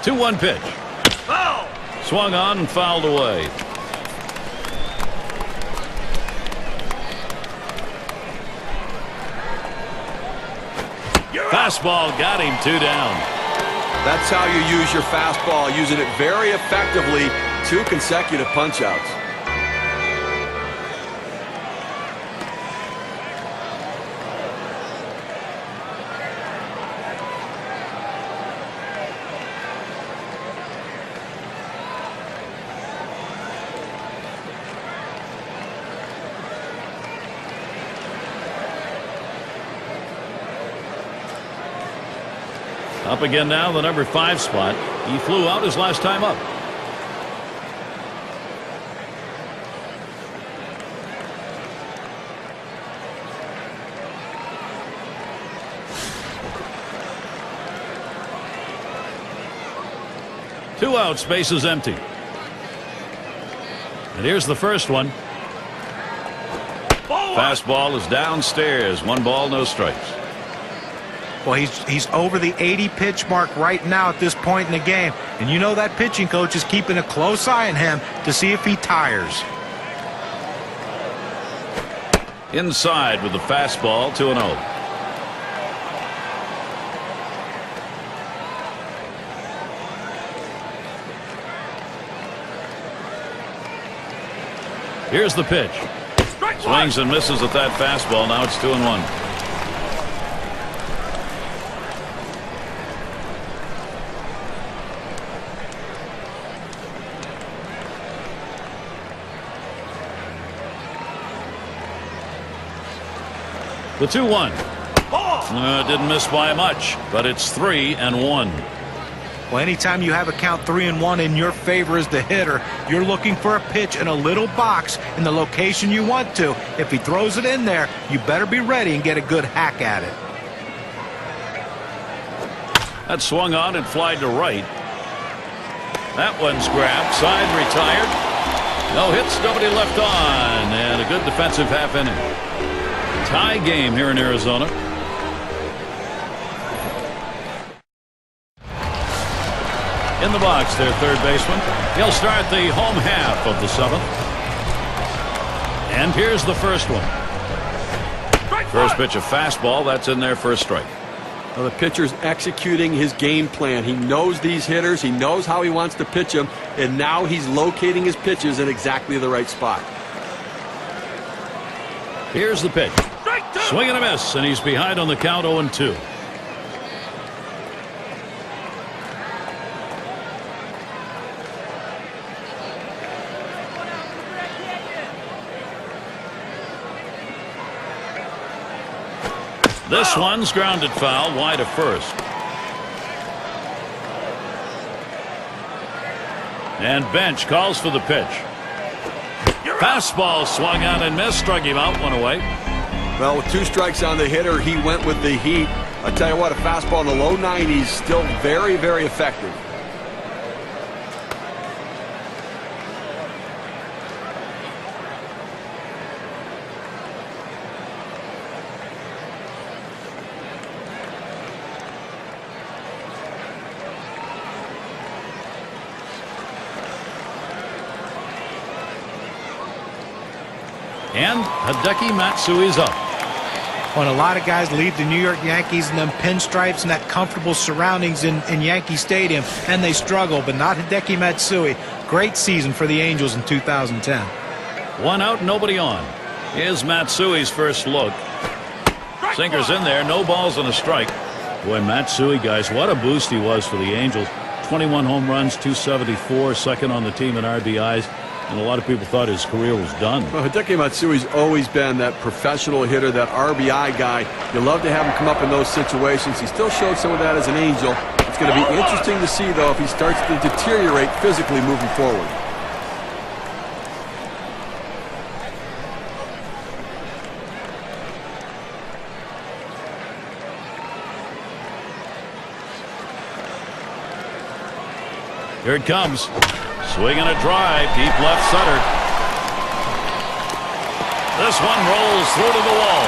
Two-one pitch. Foul. Swung on and fouled away. Fastball got him. 2 down. That's how you use your fastball, using it very effectively. 2 consecutive punch-outs. Up again now, the number 5 spot. He flew out his last time up. Two outs, base is empty. And here's the first one. Fastball is downstairs. 1 ball, no strikes. Well, he's over the 80 pitch mark right now at this point in the game. And you know that pitching coach is keeping a close eye on him to see if he tires. Inside with the fastball, 2-0. Here's the pitch. Swings and misses at that fastball. Now it's 2-1. The 2-1. Didn't miss by much, but it's 3-1. Well, anytime you have a count 3-1 in your favor as the hitter, you're looking for a pitch in a little box in the location you want to. If he throws it in there, you better be ready and get a good hack at it. That swung on and flied to right. That one's grabbed. Side retired. No hits, nobody left on. And a good defensive half inning. Tie game here in Arizona. In the box, their third baseman. He'll start the home half of the 7th. And here's the first one. First pitch, a fastball. That's in there for a strike. Well, the pitcher's executing his game plan. He knows these hitters. He knows how he wants to pitch them. And now he's locating his pitches in exactly the right spot. Here's the pitch. Swing and a miss, and he's behind on the count 0-2. This one's grounded foul wide of first. And bench calls for the pitch. Fastball swung on and missed, struck him out, 1 away. Well, with 2 strikes on the hitter, he went with the heat. I tell you what, a fastball in the low 90s, still very, very effective. And Hideki Matsui's up. When a lot of guys leave the New York Yankees in them pinstripes and that comfortable surroundings in Yankee Stadium, and they struggle, but not Hideki Matsui. Great season for the Angels in 2010. 1 out, nobody on. Here's Matsui's first look. Sinker's in there, no balls and a strike. Boy, Matsui, guys, what a boost he was for the Angels. 21 home runs, 274, second on the team in RBIs. And a lot of people thought his career was done. Well, Hideki Matsui's always been that professional hitter, that RBI guy. You love to have him come up in those situations. He still showed some of that as an Angel. It's going to be interesting to see, though, if he starts to deteriorate physically moving forward. Here it comes. Swing and a drive, deep left center. This one rolls through to the wall.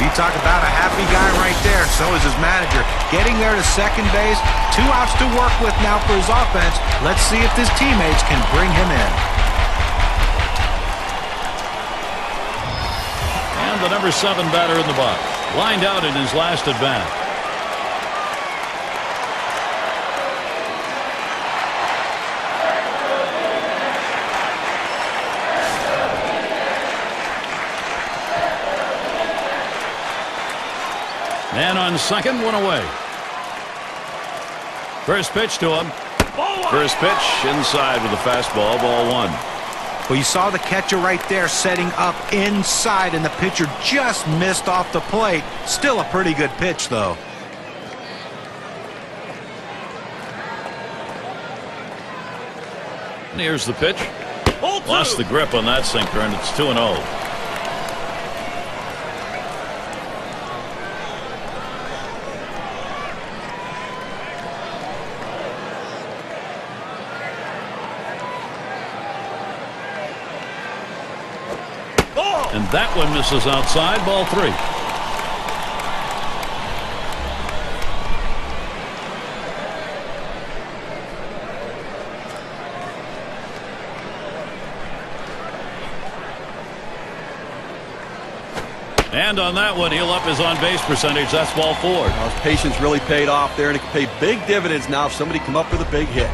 You talk about a happy guy right there. So is his manager. Getting there to second base. 2 outs to work with now for his offense. Let's see if his teammates can bring him in. And Starffin, the number 7 batter in the box, lined out in his last at bat. Man on second, one away. First pitch to him. First pitch inside with a fastball, ball 1. Well, you saw the catcher right there setting up inside, and the pitcher just missed off the plate. Still a pretty good pitch, though. And here's the pitch. Lost the grip on that sinker, and it's 2-0. And that one misses outside, ball 3. And on that one, he'll up his on-base percentage. That's ball 4. Well, his patience really paid off there, and it can pay big dividends now if somebody come up with a big hit.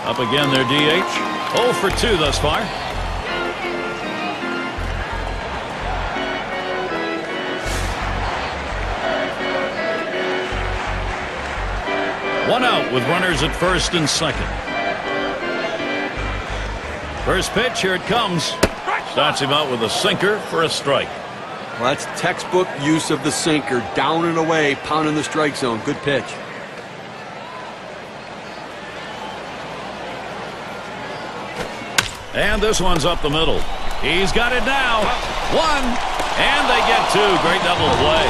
Up again their DH. 0 for 2 thus far. One out with runners at first and second. First pitch, here it comes. Starts him out with a sinker for a strike. Well, that's textbook use of the sinker. Down and away, pounding the strike zone. Good pitch. And this one's up the middle. He's got it now. 1. And they get 2. Great double play.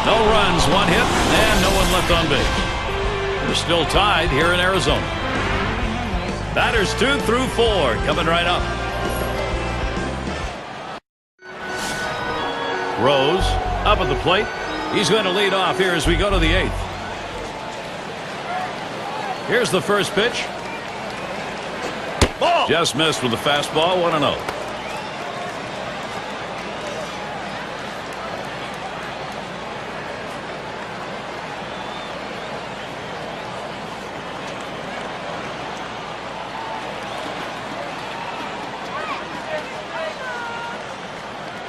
No runs, 1 hit, and no one left on base. They're still tied here in Arizona. Batters 2 through 4 coming right up. Rose up at the plate. He's going to lead off here as we go to the 8th. Here's the first pitch. Ball. Just missed with the fastball, 1-0.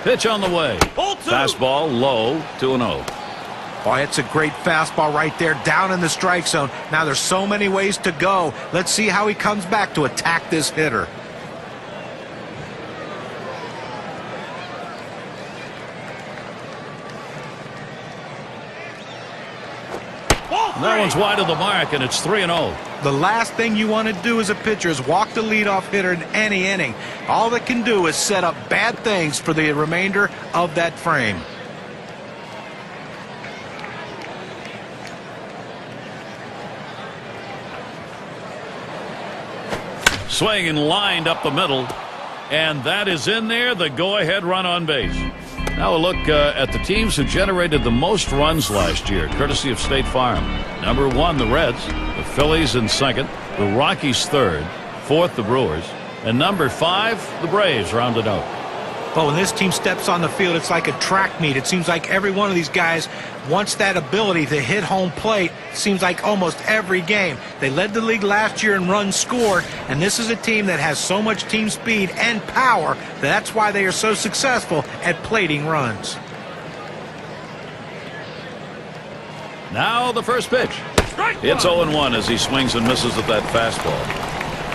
Pitch on the way. Fastball low, 2-0. Boy, it's a great fastball right there down in the strike zone. Now there's so many ways to go. Let's see how he comes back to attack this hitter. That one's wide of the mark, and it's 3-0. The last thing you want to do as a pitcher is walk the leadoff hitter in any inning. All that can do is set up bad things for the remainder of that frame. Swing and lined up the middle, and that is in there, the go-ahead run on base. Now a look at the teams who generated the most runs last year, courtesy of State Farm. Number 1, the Reds, the Phillies in second, the Rockies third, fourth, the Brewers, and number 5, the Braves rounded out. But when this team steps on the field, it's like a track meet. It seems like every one of these guys wants that ability to hit home plate. It seems like almost every game. They led the league last year in runs scored, and this is a team that has so much team speed and power that's why they are so successful at plating runs. Now the first pitch. It's 0-1 as he swings and misses at that fastball.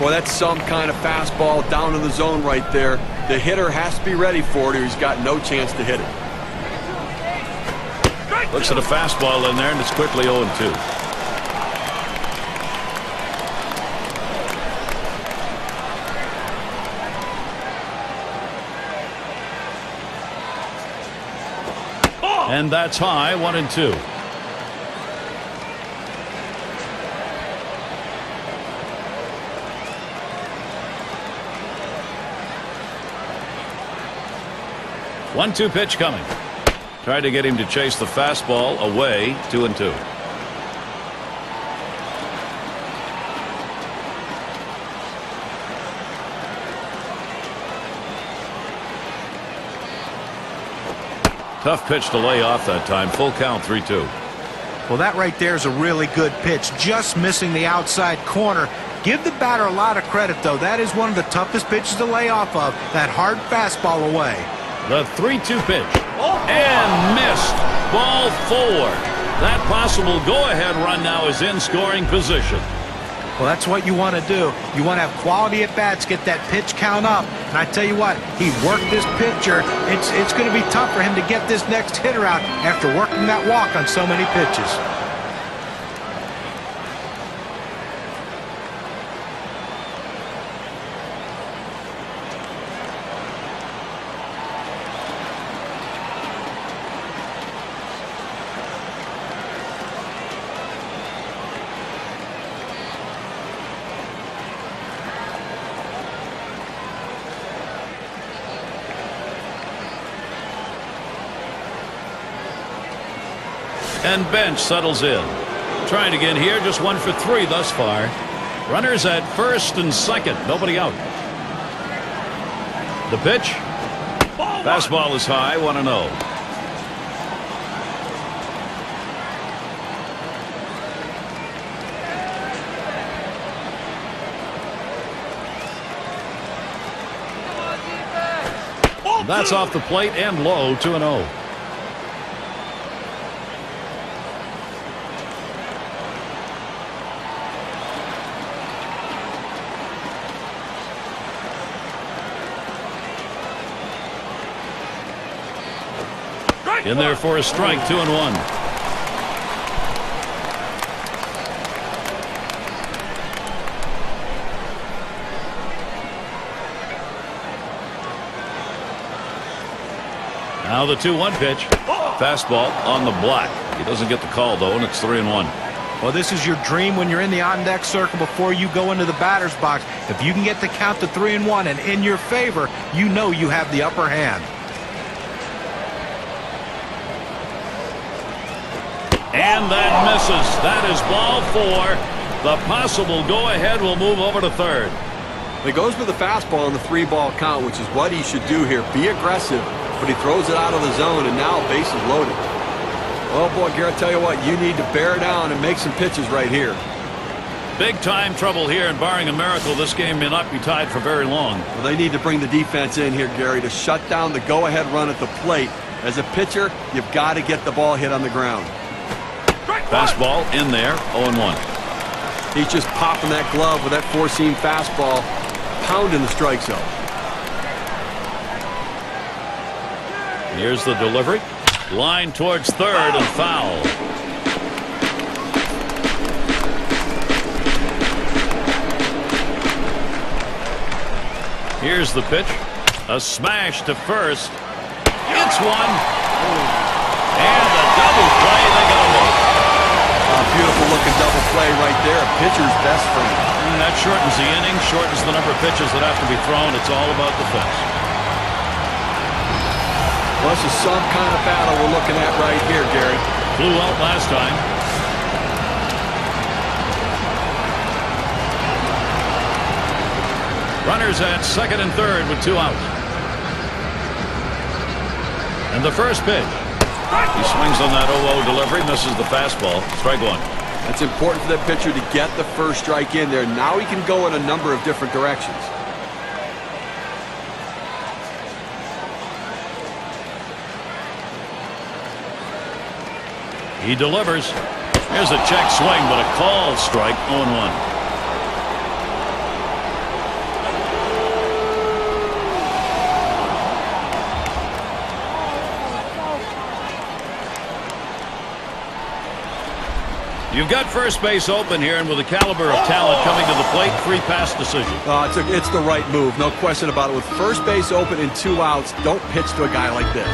Boy, that's some kind of fastball down in the zone right there. The hitter has to be ready for it or he's got no chance to hit it. Looks at a fastball in there, and it's quickly 0-2. And that's high, 1-2. One-two pitch coming. Tried to get him to chase the fastball away, 2-2. Tough pitch to lay off that time. Full count, 3-2. Well, that right there is a really good pitch. Just missing the outside corner. Give the batter a lot of credit, though. That is one of the toughest pitches to lay off of. That hard fastball away. The 3-2 pitch. And missed. Ball 4. That possible go-ahead run now is in scoring position. Well, that's what you want to do. You want to have quality at-bats, get that pitch count up. And I tell you what, he worked this pitcher. It's going to be tough for him to get this next hitter out after working that walk on so many pitches. And bench settles in. Trying again here, just 1 for 3 thus far. Runners at first and second, nobody out. The pitch. Fastball is high, 1-0. That's off the plate and low, 2-0. In there for a strike, 2-1. Now the 2-1 pitch. Fastball on the block. He doesn't get the call, though, and it's 3-1. Well, this is your dream when you're in the on-deck circle before you go into the batter's box. If you can get the count to 3-1 and in your favor, you know you have the upper hand. And that misses. That is ball 4. The possible go-ahead will move over to third. He goes with the fastball on the 3-ball count, which is what he should do here. Be aggressive, but he throws it out of the zone, and now base is loaded. Oh, boy, Garrett, tell you what, you need to bear down and make some pitches right here. Big-time trouble here, and barring a miracle, this game may not be tied for very long. Well, they need to bring the defense in here, Gary, to shut down the go-ahead run at the plate. As a pitcher, you've got to get the ball hit on the ground. Fastball in there, 0-1. He's just popping that glove with that four-seam fastball, pounding the strike zone. Here's the delivery. Line towards third and foul. Here's the pitch. A smash to first. It's one. And a double play. They got a hit. Beautiful looking double play right there. A pitcher's best friend. And that shortens the inning, shortens the number of pitches that have to be thrown. It's all about defense. Well, this is some kind of battle we're looking at right here, Gary. Flew out last time. Runners at second and third with 2 outs. And the first pitch. He swings on that 0-0 delivery, misses the fastball. Strike 1. It's important for that pitcher to get the first strike in there. Now he can go in a number of different directions. He delivers. Here's a check swing, but a called strike, 0-1. You've got first base open here, and with the caliber of talent coming to the plate, 3-pass decision. It's the right move, no question about it. With first base open and 2 outs, don't pitch to a guy like this.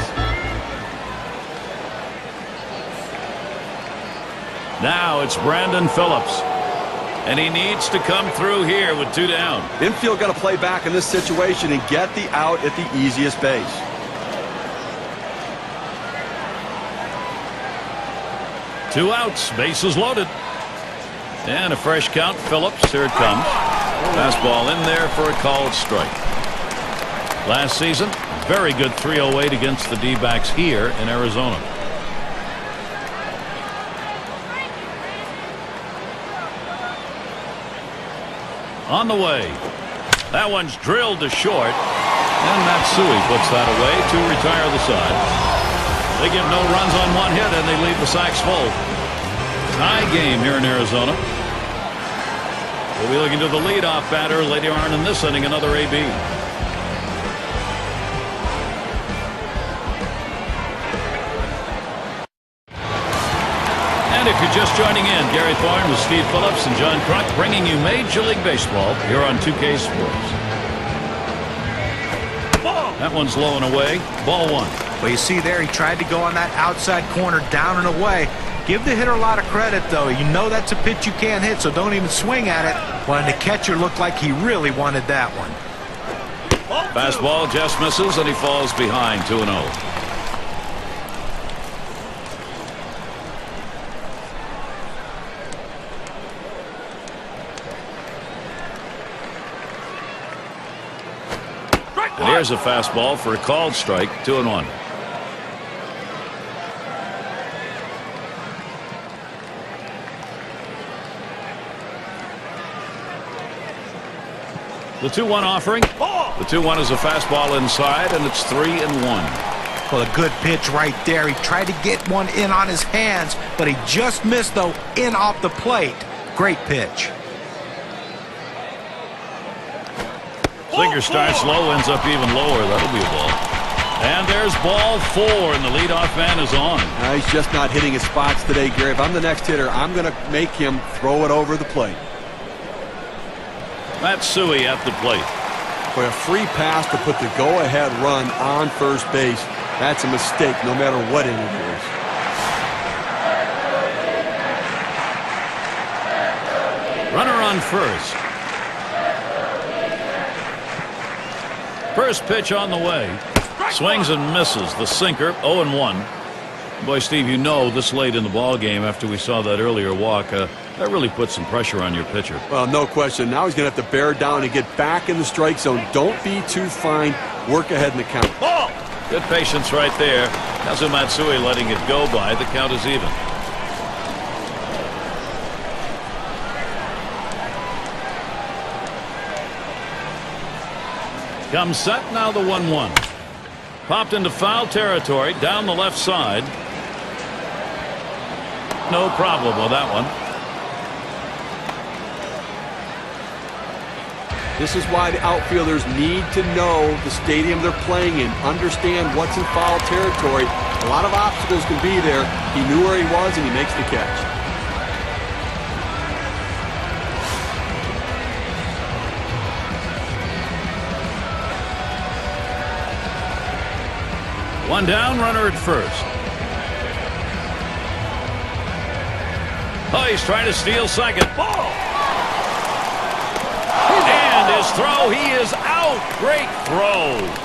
Now it's Brandon Phillips, and he needs to come through here with 2 down. Infield got to play back in this situation and get the out at the easiest base. Two outs, bases loaded. And a fresh count. Phillips, here it comes. Fastball in there for a called strike. Last season, very good 308 against the D-backs here in Arizona. On the way. That one's drilled to short. And Matsui puts that away to retire the side. They give no runs on one hit and they leave the sacks full. Tie game here in Arizona. We'll be looking to the leadoff batter later on in this inning, another AB. And if you're just joining in, Gary Thorne with Steve Phillips and John Kruk bringing you Major League Baseball here on 2K Sports. That one's low and away. Ball one. Well, you see there, he tried to go on that outside corner, down and away. Give the hitter a lot of credit, though. You know that's a pitch you can't hit, so don't even swing at it. Well, and the catcher looked like he really wanted that one. Fastball just misses, and he falls behind 2-0. And here's a fastball for a called strike, 2-1. The 2-1 offering. The 2-1 is a fastball inside, and it's 3-1. Well, a good pitch right there. He tried to get one in on his hands, but he just missed, though, in off the plate. Great pitch. Sinker starts low, ends up even lower. That'll be a ball. And there's ball 4, and the leadoff man is on. He's just not hitting his spots today, Gary. If I'm the next hitter, I'm going to make him throw it over the plate. Matsui at the plate. For a free pass to put the go-ahead run on first base, that's a mistake no matter what inning it is. Runner on first. First pitch on the way. Swings and misses. The sinker, 0-1. Boy, Steve, you know this late in the ball game after we saw that earlier walk, that really puts some pressure on your pitcher. Well, no question. Now he's going to have to bear down and get back in the strike zone. Don't be too fine. Work ahead in the count. Good patience right there. Kazu Matsui letting it go by. The count is even. Comes set, now the 1-1. Popped into foul territory down the left side. No problem with that one. This is why the outfielders need to know the stadium they're playing in, understand what's in foul territory. A lot of obstacles can be there. He knew where he was, and he makes the catch. One down, runner at first. Oh, he's trying to steal second. And his throw, he is out. Great throw.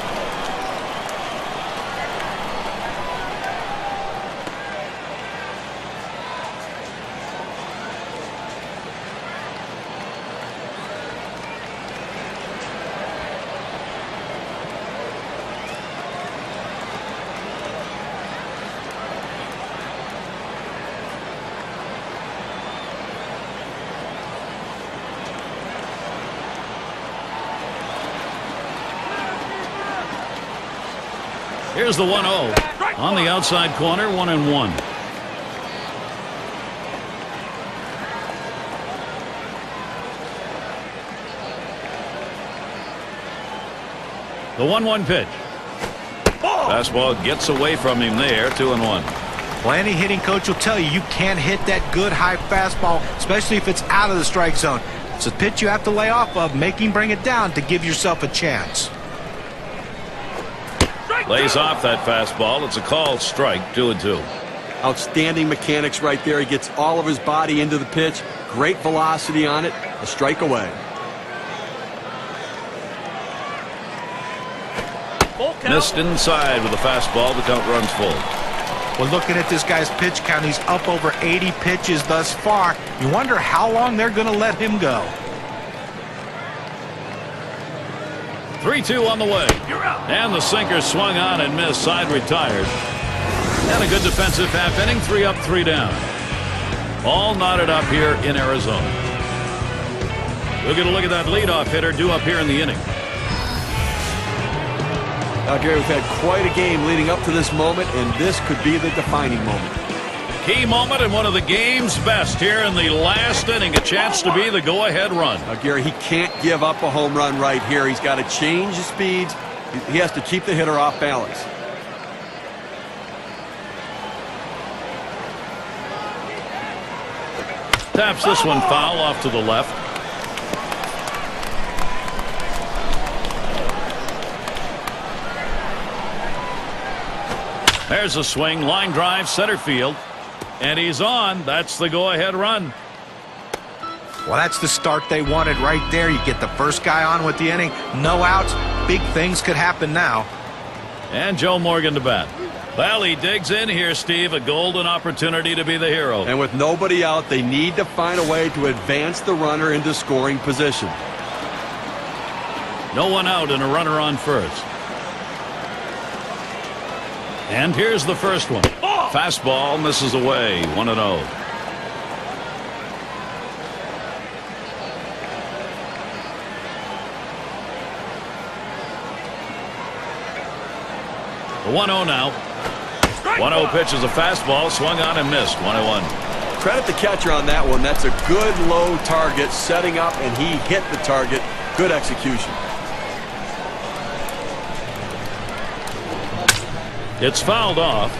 Here's the 1-0. On the outside corner, 1-1. The 1-1 pitch. Fastball gets away from him there, 2-1. Well, any hitting coach will tell you you can't hit that good high fastball, especially if it's out of the strike zone. It's a pitch you have to lay off of, make him bring it down to give yourself a chance. Lays off that fastball. It's a called strike, 2-2. Outstanding mechanics right there. He gets all of his body into the pitch. Great velocity on it. A strike away. Missed inside with a fastball. The count runs full. Well, looking at this guy's pitch count, he's up over 80 pitches thus far. You wonder how long they're going to let him go. 3-2 on the way. And the sinker swung on and missed. Side retired. And a good defensive half inning. 3 up, 3 down. All knotted up here in Arizona. We'll get a look at that leadoff hitter due up here in the inning. Now, Gary, we've had quite a game leading up to this moment, and this could be the defining moment. Key moment and one of the game's best here in the last inning. A chance to be the go-ahead run. Now, Gary, he can't give up a home run right here. He's got to change the speeds. He has to keep the hitter off balance. Taps this one foul off to the left. There's a swing, line drive, center field. And he's on. That's the go-ahead run. Well, that's the start they wanted right there. You get the first guy on with the inning. No outs. Big things could happen now. And Joe Morgan to bat. Well, he digs in here, Steve. A golden opportunity to be the hero. And with nobody out, they need to find a way to advance the runner into scoring position. No one out and a runner on first. And here's the first one. Fastball misses away. 1-0. The 1-0 now. 1-0 pitch is a fastball, swung on and missed. 1-1. Credit the catcher on that one. That's a good low target, setting up, and he hit the target. Good execution. It's fouled off.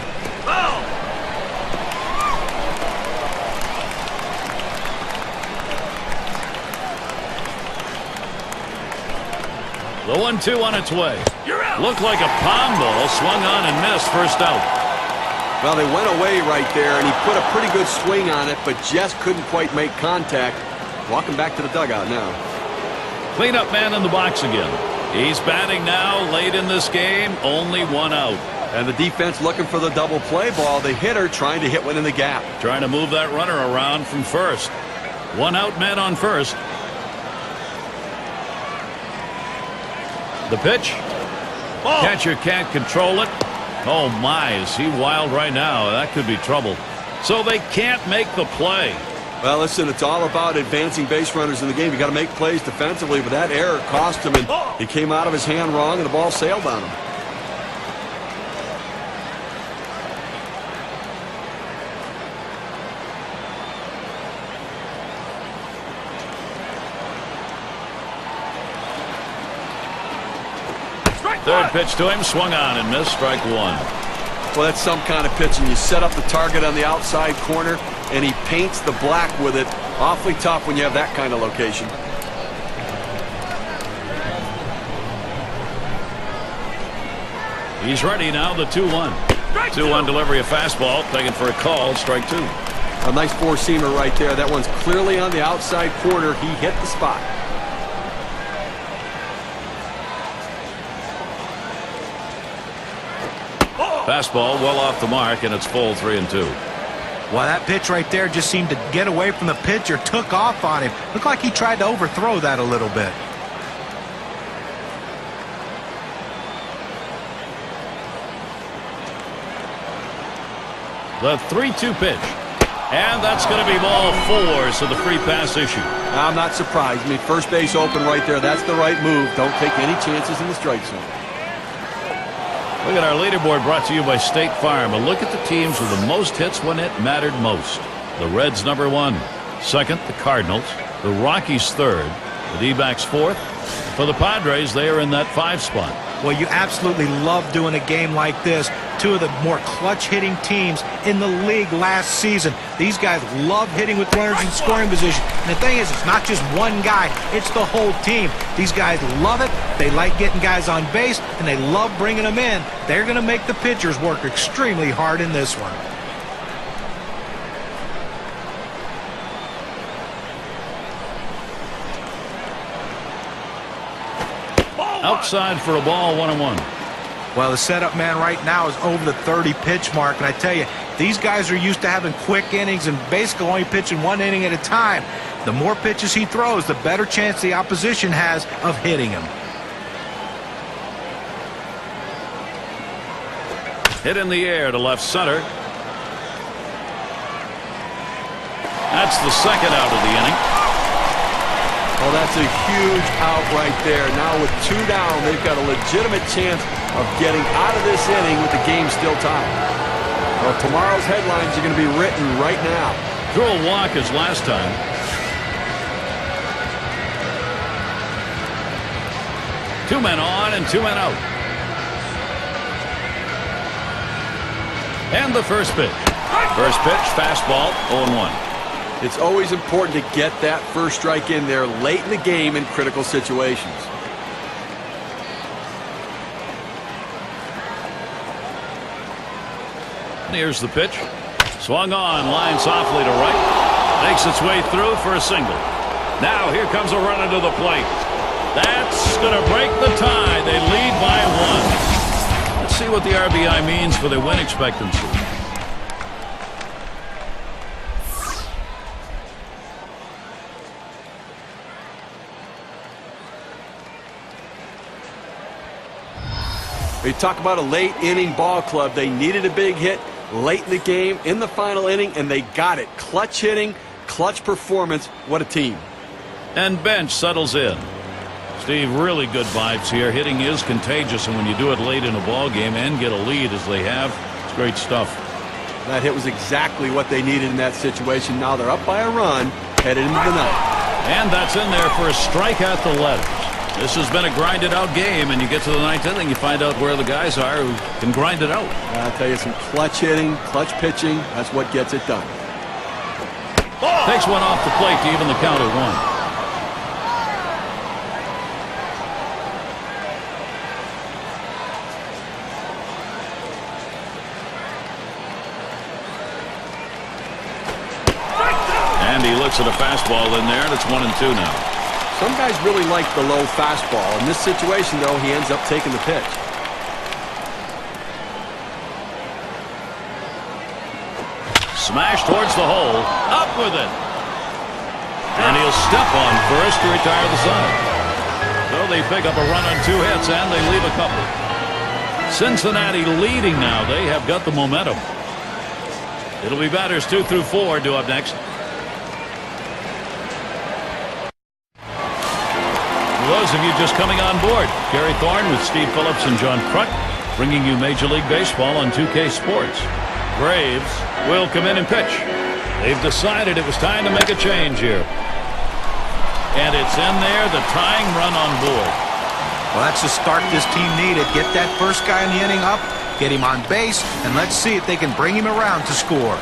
The 1-2 on its way. Looked like a palm ball, swung on and missed. First out. Well, they went away right there, and he put a pretty good swing on it, but just couldn't quite make contact. Walking back to the dugout now. Cleanup man in the box again. He's batting now late in this game. Only 1 out. And the defense looking for the double play ball. The hitter trying to hit one in the gap. Trying to move that runner around from first. 1 out man on first. The pitch. Catcher can't control it. Oh my, is he wild right now? That could be trouble. So they can't make the play. Well, listen, it's all about advancing base runners in the game. You got to make plays defensively, but that error cost him, and he came out of his hand wrong, and the ball sailed on him. Third pitch to him, swung on and missed. Strike 1. Well, that's some kind of pitching. You set up the target on the outside corner, and he paints the black with it. Awfully tough when you have that kind of location. He's ready now, the 2-1. 2-1 delivery of fastball, taken for a call, strike 2. A nice four-seamer right there. That one's clearly on the outside corner. He hit the spot. Fastball well off the mark, and it's full 3-2. Well, that pitch right there just seemed to get away from the pitcher, took off on him. Looked like he tried to overthrow that a little bit. The 3-2 pitch. And that's going to be ball 4, so the free pass issue. I'm not surprised. I mean, first base open right there. That's the right move. Don't take any chances in the strike zone. Look at our leaderboard brought to you by State Farm. A look at the teams with the most hits when it mattered most. The Reds #1. Second, the Cardinals. The Rockies third. The D-backs fourth. For the Padres, they are in that 5 spot. Well, you absolutely love doing a game like this. Two of the more clutch-hitting teams in the league last season. These guys love hitting with runners in scoring position. And the thing is, it's not just one guy. It's the whole team. These guys love it. They like getting guys on base, and they love bringing them in. They're going to make the pitchers work extremely hard in this one. Outside for a ball, 1-1. Well, the setup man right now is over the 30 pitch mark, and I tell you, these guys are used to having quick innings and basically only pitching 1 inning at a time. The more pitches he throws, the better chance the opposition has of hitting him. Hit in the air to left center. That's the second out of the inning. Well, that's a huge out right there. Now with 2 down, they've got a legitimate chance of getting out of this inning with the game still tied. Well, tomorrow's headlines are going to be written right now. Threw a walk his last time. Two men on and 2 men out. And the first pitch. First pitch, fastball, 0-1. It's always important to get that first strike in there late in the game in critical situations. Here's the pitch. Swung on, line softly to right. Makes its way through for a single. Now here comes a runner to the plate. That's going to break the tie. They lead by 1. Let's see what the RBI means for their win expectancy. They talk about a late inning ball club. They needed a big hit late in the game, in the final inning, and they got it. Clutch hitting, clutch performance. What a team. And bench settles in. Steve, really good vibes here. Hitting is contagious, and when you do it late in a ball game and get a lead as they have, it's great stuff. That hit was exactly what they needed in that situation. Now they're up by a run, headed into the ninth. And that's in there for a strike at the letters. This has been a grinded-out game, and you get to the 9th inning, you find out where the guys are who can grind it out. I'll tell you, some clutch hitting, clutch pitching, that's what gets it done. Takes one off the plate to even the count at 1. And he looks at a fastball in there, and it's 1-2 now. Some guys really like the low fastball. In this situation, though, he ends up taking the pitch. Smash towards the hole. Up with it. And he'll step on first to retire the side. So they pick up a run on 2 hits, and they leave a couple. Cincinnati leading now. They have got the momentum. It'll be batters 2 through 4 due up next. For those of you just coming on board, Gary Thorne with Steve Phillips and John Kruk bringing you Major League Baseball on 2K Sports. Braves will come in and pitch. They've decided it was time to make a change here. And it's in there, the tying run on board. Well, that's the start this team needed. Get that first guy in the inning up, get him on base, and let's see if they can bring him around to score.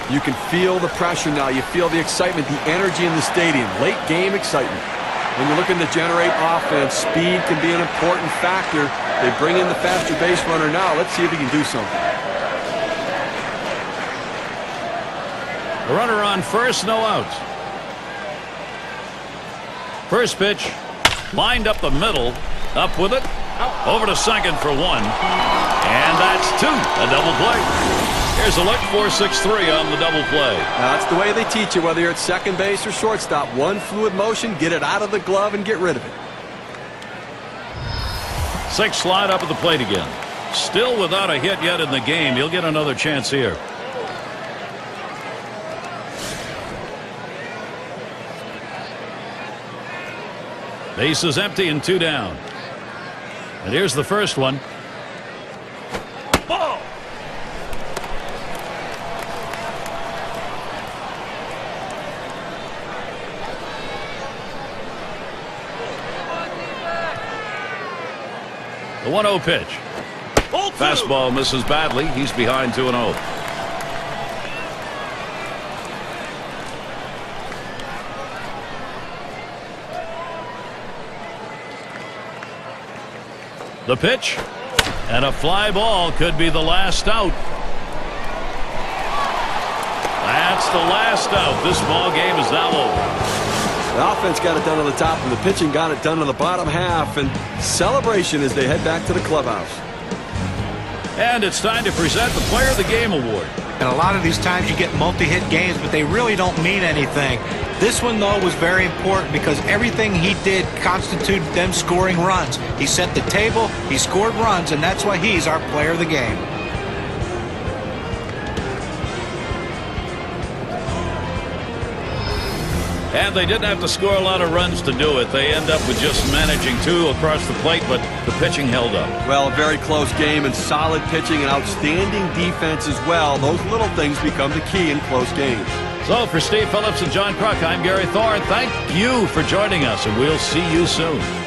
You can feel the pressure now. You feel the excitement, the energy in the stadium. Late game excitement. When you're looking to generate offense, speed can be an important factor. They bring in the faster base runner now. Let's see if he can do something. The runner on first, no outs. First pitch, lined up the middle, up with it, over to second for 1. And that's 2, a double play. Here's a look, 4-6-3 on the double play. Now, that's the way they teach you, whether you're at second base or shortstop. One fluid motion, get it out of the glove and get rid of it. 6 slide up at the plate again. Still without a hit yet in the game. He'll get another chance here. Base is empty and 2 down. And here's the first one. Ball. The 1-0 pitch. Fastball misses badly. He's behind 2-0. The pitch. And a fly ball could be the last out. That's the last out. This ball game is now over. The offense got it done on the top, and the pitching got it done on the bottom half. And celebration as they head back to the clubhouse. And it's time to present the Player of the Game award. And a lot of these times you get multi-hit games, but they really don't mean anything. This one, though, was very important because everything he did constituted them scoring runs. He set the table, he scored runs, and that's why he's our Player of the Game. And they didn't have to score a lot of runs to do it. They end up with just managing 2 across the plate, but the pitching held up. Well, a very close game and solid pitching and outstanding defense as well. Those little things become the key in close games. So for Steve Phillips and John Kruk, I'm Gary Thorne. Thank you for joining us, and we'll see you soon.